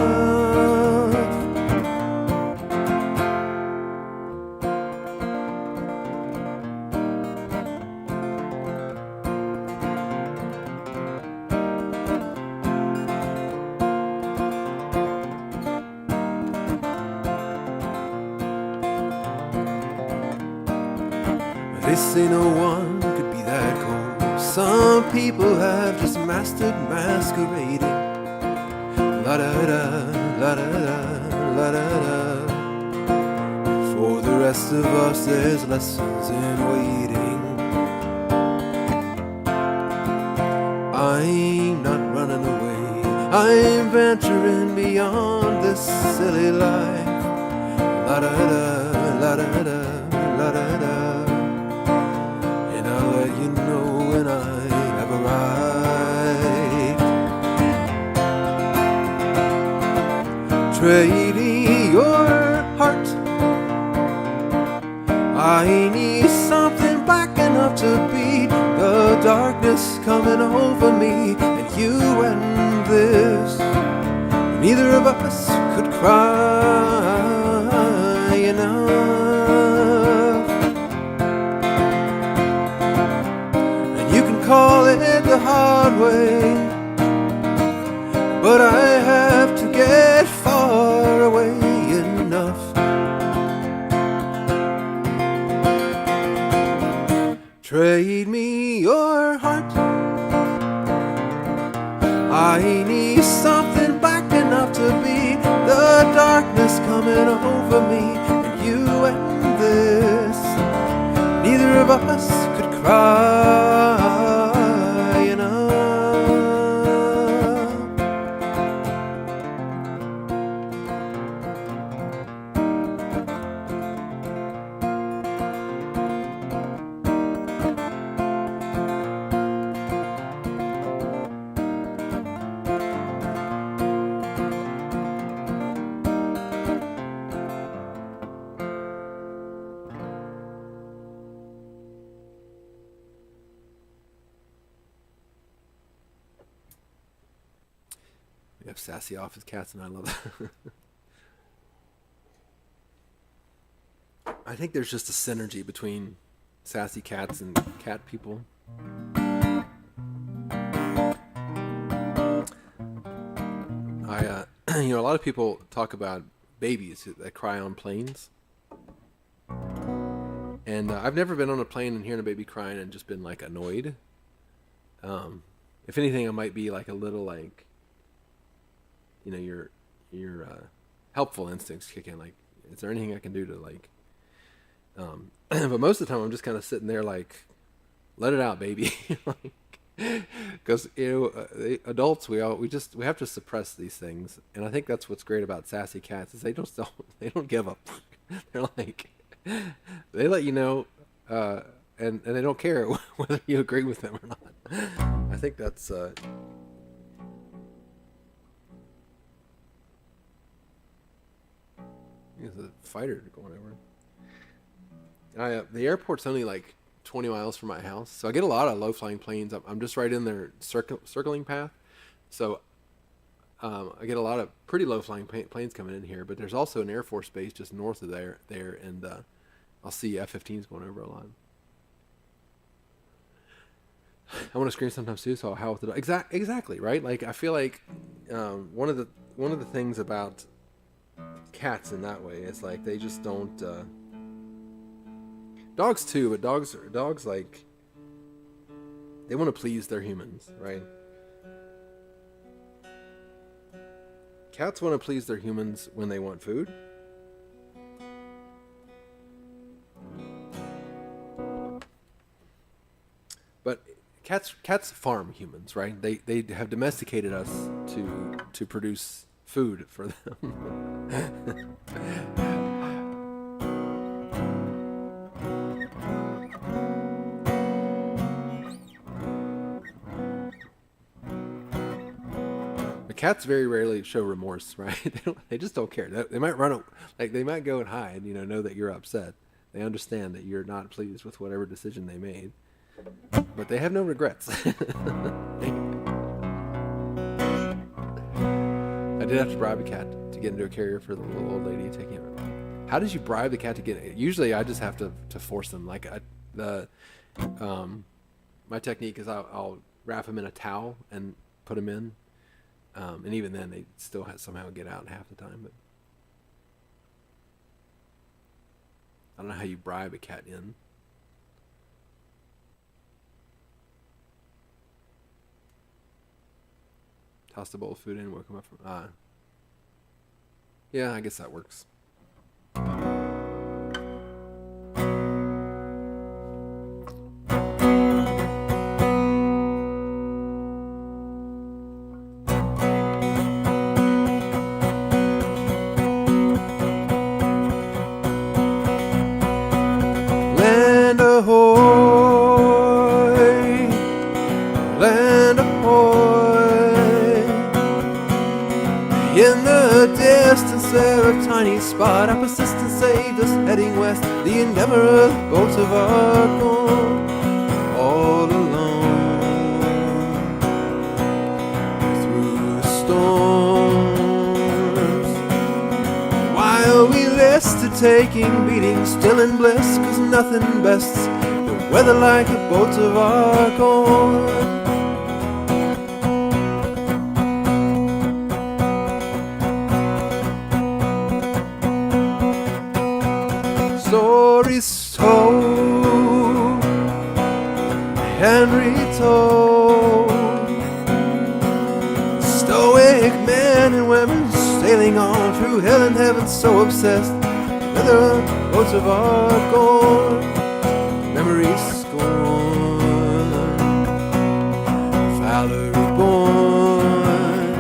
They say no one could be that cold. Some people have just mastered masquerading. La da da, la da da, la da da. For the rest of us, there's lessons in waiting. I'm not running away, I'm venturing beyond this silly life. La da da, la da da, la da da. And I'll let you know when I have arrived. Trading your heart, I need something black enough to beat the darkness coming over me, and you and this. Neither of us could cry enough. And you can call it the hard way, but I have to get far away enough. Trade me your heart, I need something black enough to beat the darkness coming over me, and you and this. Neither of us could cry enough. We have sassy office cats, and I love that. I think there's just a synergy between sassy cats and cat people. A lot of people talk about babies that cry on planes. And I've never been on a plane and hearing a baby crying and just been like annoyed. If anything, I might be like a little like, your helpful instincts kick in. Like, is there anything I can do to like? But most of the time, I'm just kind of sitting there like, let it out, baby. Because adults, we have to suppress these things, and I think that's what's great about sassy cats is they don't give up. They're like, they let you know, and they don't care whether you agree with them or not. I think that's. There's a fighter going over. The airport's only like 20 miles from my house, so I get a lot of low-flying planes. I'm just right in their circling path, so I get a lot of pretty low-flying planes coming in here. But there's also an Air Force base just north of there, and I'll see F-15s going over a lot. I want to scream sometimes too, so I'll howl with the dog. Exactly, right? Like I feel like one of the things about cats in that way is like they just don't. Dogs too, but dogs like they want to please their humans, right? Cats want to please their humans when they want food. But cats farm humans, right? They have domesticated us to produce food for them. Cats very rarely show remorse, right? They just don't care. They might run, like they might go and hide, know that you're upset. They understand that you're not pleased with whatever decision they made, but they have no regrets. I did have to bribe a cat to get into a carrier for the little old lady taking it. How did you bribe the cat to get it? Usually I just have to force them. Like my technique is I'll wrap them in a towel and put them in. And even then they still somehow get out half the time. But I don't know how you bribe a cat in. Toss the bowl of food in, woke him up from... yeah, I guess that works. Land ahoy, land ahoy. In the distance there a tiny spot. Our persistence saved us heading west. The endeavor of the boats of our gone all alone through the storms. While we listed taking beatings, still in bliss, 'cause nothing bests the weather like the boats of our gone. Stories told and retold, stoic men and women sailing on through hell and heaven, so obsessed with the boats of our gone, memories scorned, Fowler reborn,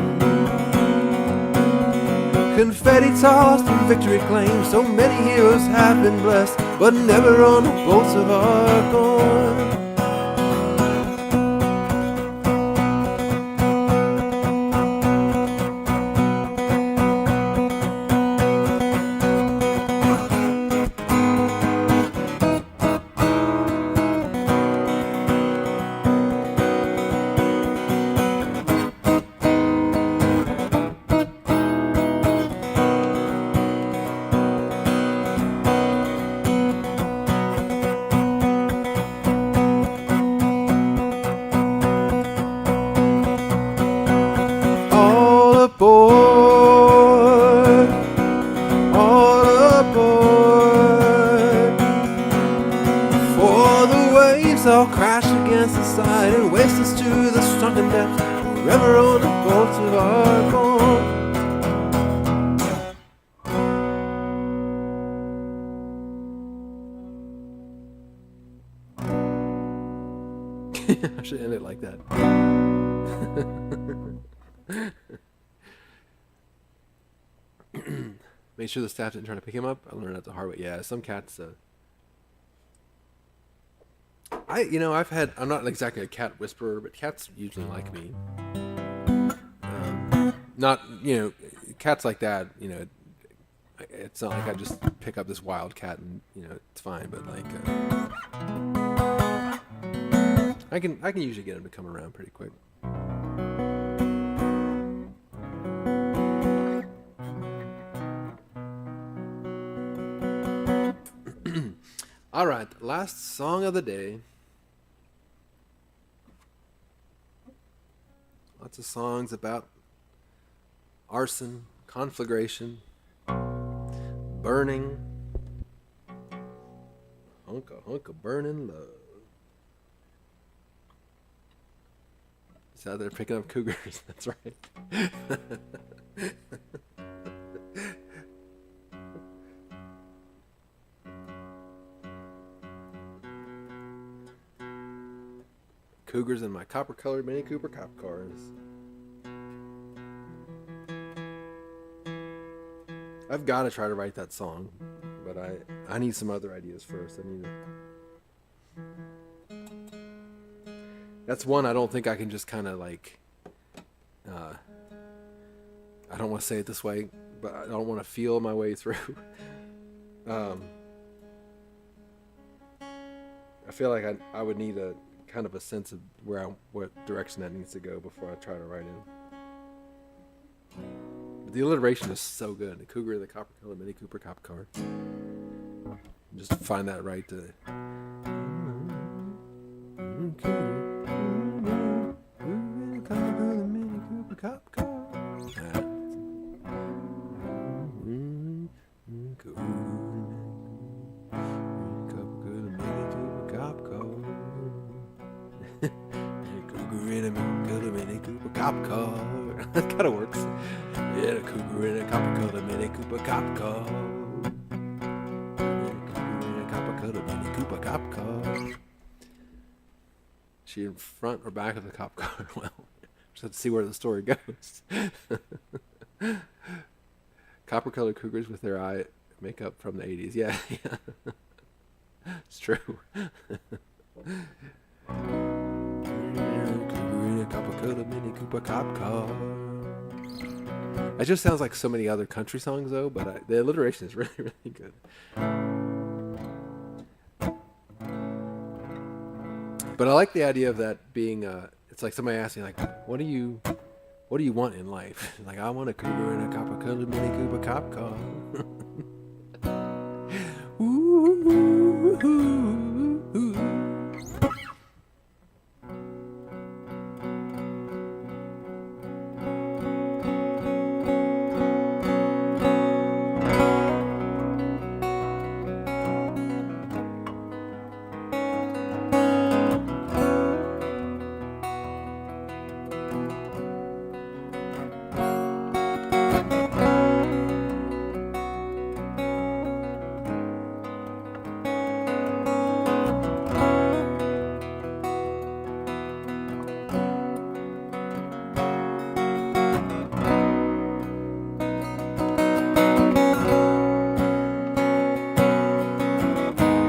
confetti tossed and victory claimed. So many heroes have been blessed, but never on the boats of our gone. All aboard, for the waves all crash against the side and waste us to the sunken depths, forever on the boats of our gone. I should end it like that. Made sure the staff didn't try to pick him up. I learned that the hard way. Yeah, some cats. I'm not exactly a cat whisperer, but cats usually like me. Not, cats like that. It's not like I just pick up this wild cat and it's fine. But like, I can usually get him to come around pretty quick. All right, last song of the day. Lots of songs about arson, conflagration, burning, hunk of burning love. It's out there picking up cougars. That's right. Cougars in my copper-colored Mini Cooper cop cars. I've got to try to write that song, but I need some other ideas first. That's one I don't think I can just kind of like. I don't want to say it this way, but I don't want to feel my way through. I feel like I would need a kind of a sense of what direction that needs to go before I try to write in. But the alliteration is so good. The cougar, the copper color, Mini Cooper, cop car. Just find that right to. Mini Cooper, cop car. Cop car. That kind of works. Yeah, the cougar in a copper color Mini Cooper cop car. Cougar in a copper color Mini Cooper cop car. She in front or back of the cop car? Well, just have to see where the story goes. Copper colored cougars with their eye makeup from the 80s. Yeah, yeah. It's true. Copper color Mini Cooper cop car. It just sounds like so many other country songs though, but the alliteration is really, really good. But I like the idea of that being it's like somebody asking like, what do you want in life? Like, I want a cougar and a copper colored Mini Cooper cop car. Ooh, ooh, ooh, ooh.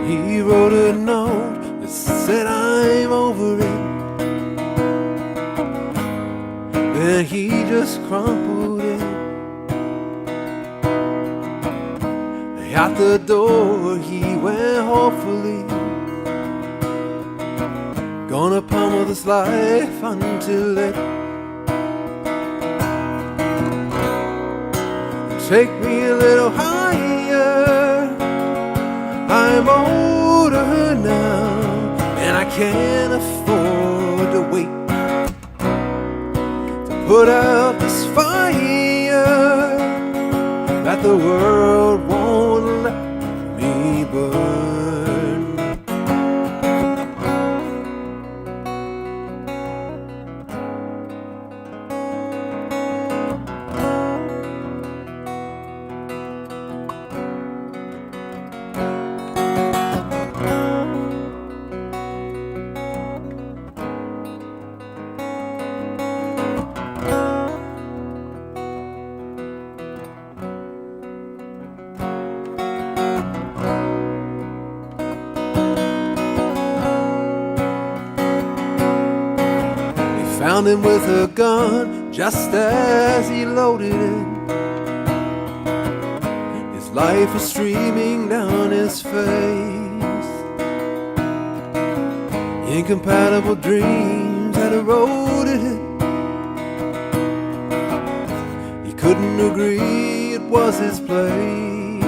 He wrote a note that said I'm over it. Then he just crumpled it. Out the door he went hopefully, gonna pummel this life until it take me a little higher. I'm older now, and I can't afford to wait to put out this fire that the world won't let me burn. Found him with a gun just as he loaded it. His life was streaming down his face. Incompatible dreams had eroded it. He couldn't agree it was his place.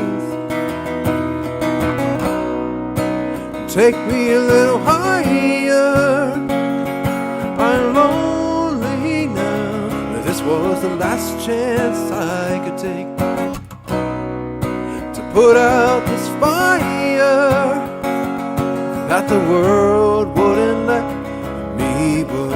Take me a little higher. I'm lonely now. This was the last chance I could take to put out this fire that the world wouldn't let me burn.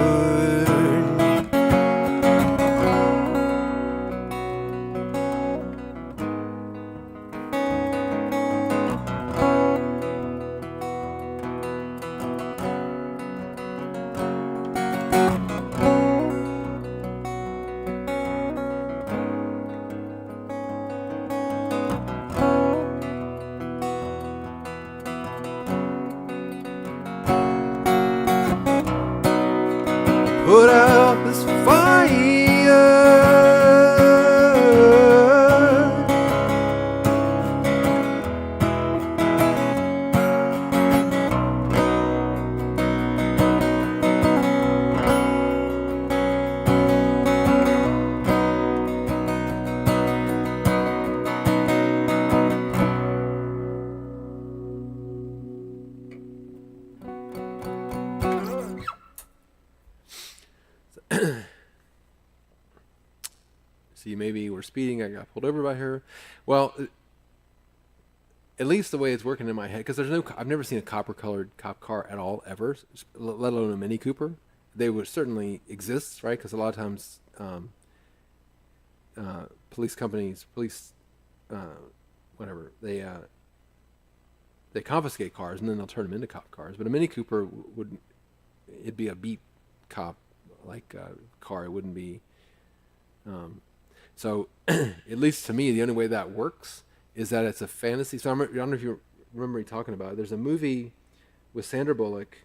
Put out this fire So you maybe were speeding, I got pulled over by her. Well, at least the way it's working in my head, because I've never seen a copper colored cop car at all ever, let alone a Mini Cooper. They would certainly exist, right? Because a lot of times, police companies, whatever, they confiscate cars and then they'll turn them into cop cars. But a Mini Cooper it'd be a beat cop like car. It wouldn't be. So, at least to me, the only way that works is that it's a fantasy. So I don't know if you remember me talking about it. There's a movie with Sandra Bullock,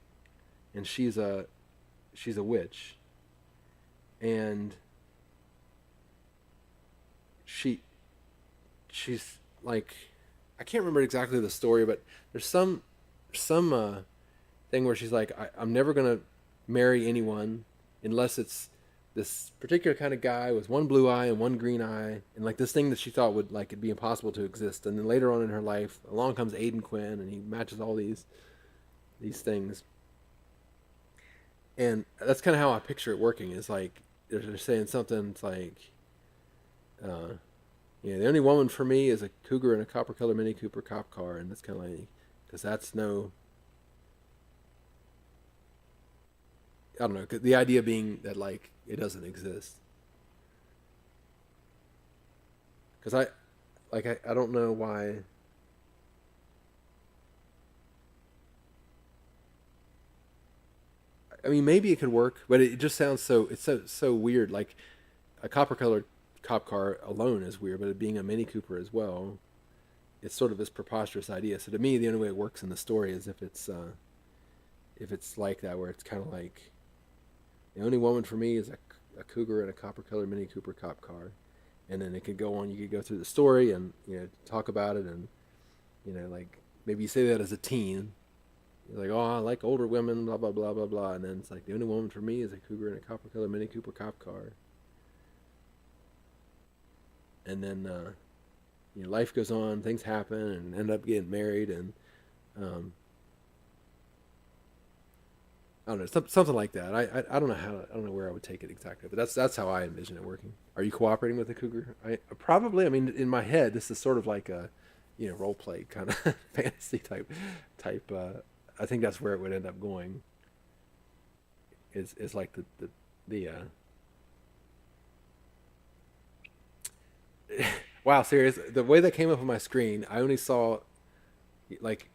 and she's a witch, and she's like, I can't remember exactly the story, but there's some thing where she's like, I'm never gonna marry anyone unless it's this particular kind of guy with one blue eye and one green eye, and like this thing that she thought would like it'd be impossible to exist. And then later on in her life, along comes Aiden Quinn, and he matches all these things. And that's kind of how I picture it working. Is like they're saying something. It's like, the only woman for me is a cougar in a copper colored Mini Cooper cop car, and that's kind of like, because that's no. I don't know. The idea being that like it doesn't exist. Because I don't know why. I mean, maybe it could work, but it just sounds so weird. Like a copper colored cop car alone is weird, but it being a Mini Cooper as well, it's sort of this preposterous idea. So to me, the only way it works in the story is if it's like that, where it's kind of like the only woman for me is a cougar in a copper colored Mini Cooper cop car, and then it could go on. You could go through the story and talk about it, and like maybe you say that as a teen. You're like, oh, I like older women, blah blah blah blah blah, and then it's like the only woman for me is a cougar in a copper colored Mini Cooper cop car. And then life goes on, things happen, and end up getting married, and I don't know, something like that. I don't know I don't know where I would take it exactly, but that's how I envision it working. Are you cooperating with the cougar? Probably. I mean, in my head, this is sort of like a role play kind of fantasy type. I think that's where it would end up going. Is like the wow, serious. The way that came up on my screen, I only saw like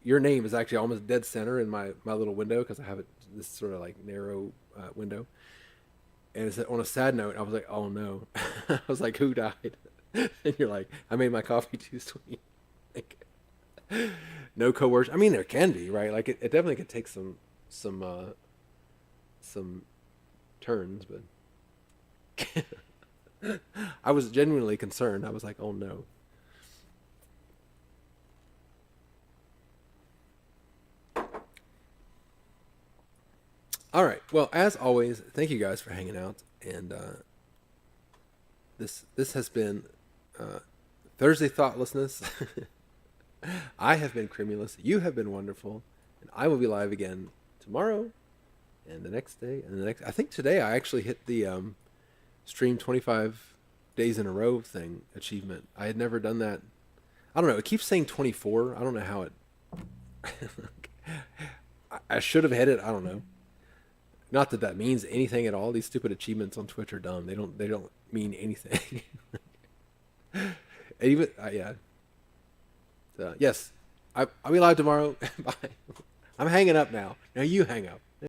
your name is actually almost dead center in my little window, because I have this sort of like narrow window. And it's on a sad note. I was like, oh no. I was like, who died? And you're like, I made my coffee too sweet. Like, no coercion. I mean, there can be, right? Like it definitely could take some turns, but I was genuinely concerned. I was like, oh no. All right. Well, as always, thank you guys for hanging out, and this has been Thursday Thoughtlessness. I have been Crimulous. You have been wonderful, and I will be live again tomorrow, and the next day, and the next. I think today I actually hit the stream 25 days in a row thing achievement. I had never done that. I don't know. It keeps saying 24. I don't know how it. I should have hit it. I don't know. Not that that means anything at all. These stupid achievements on Twitch are dumb. They don't mean anything. And even yeah. So, yes, I'll be live tomorrow. Bye. I'm hanging up now. Now you hang up.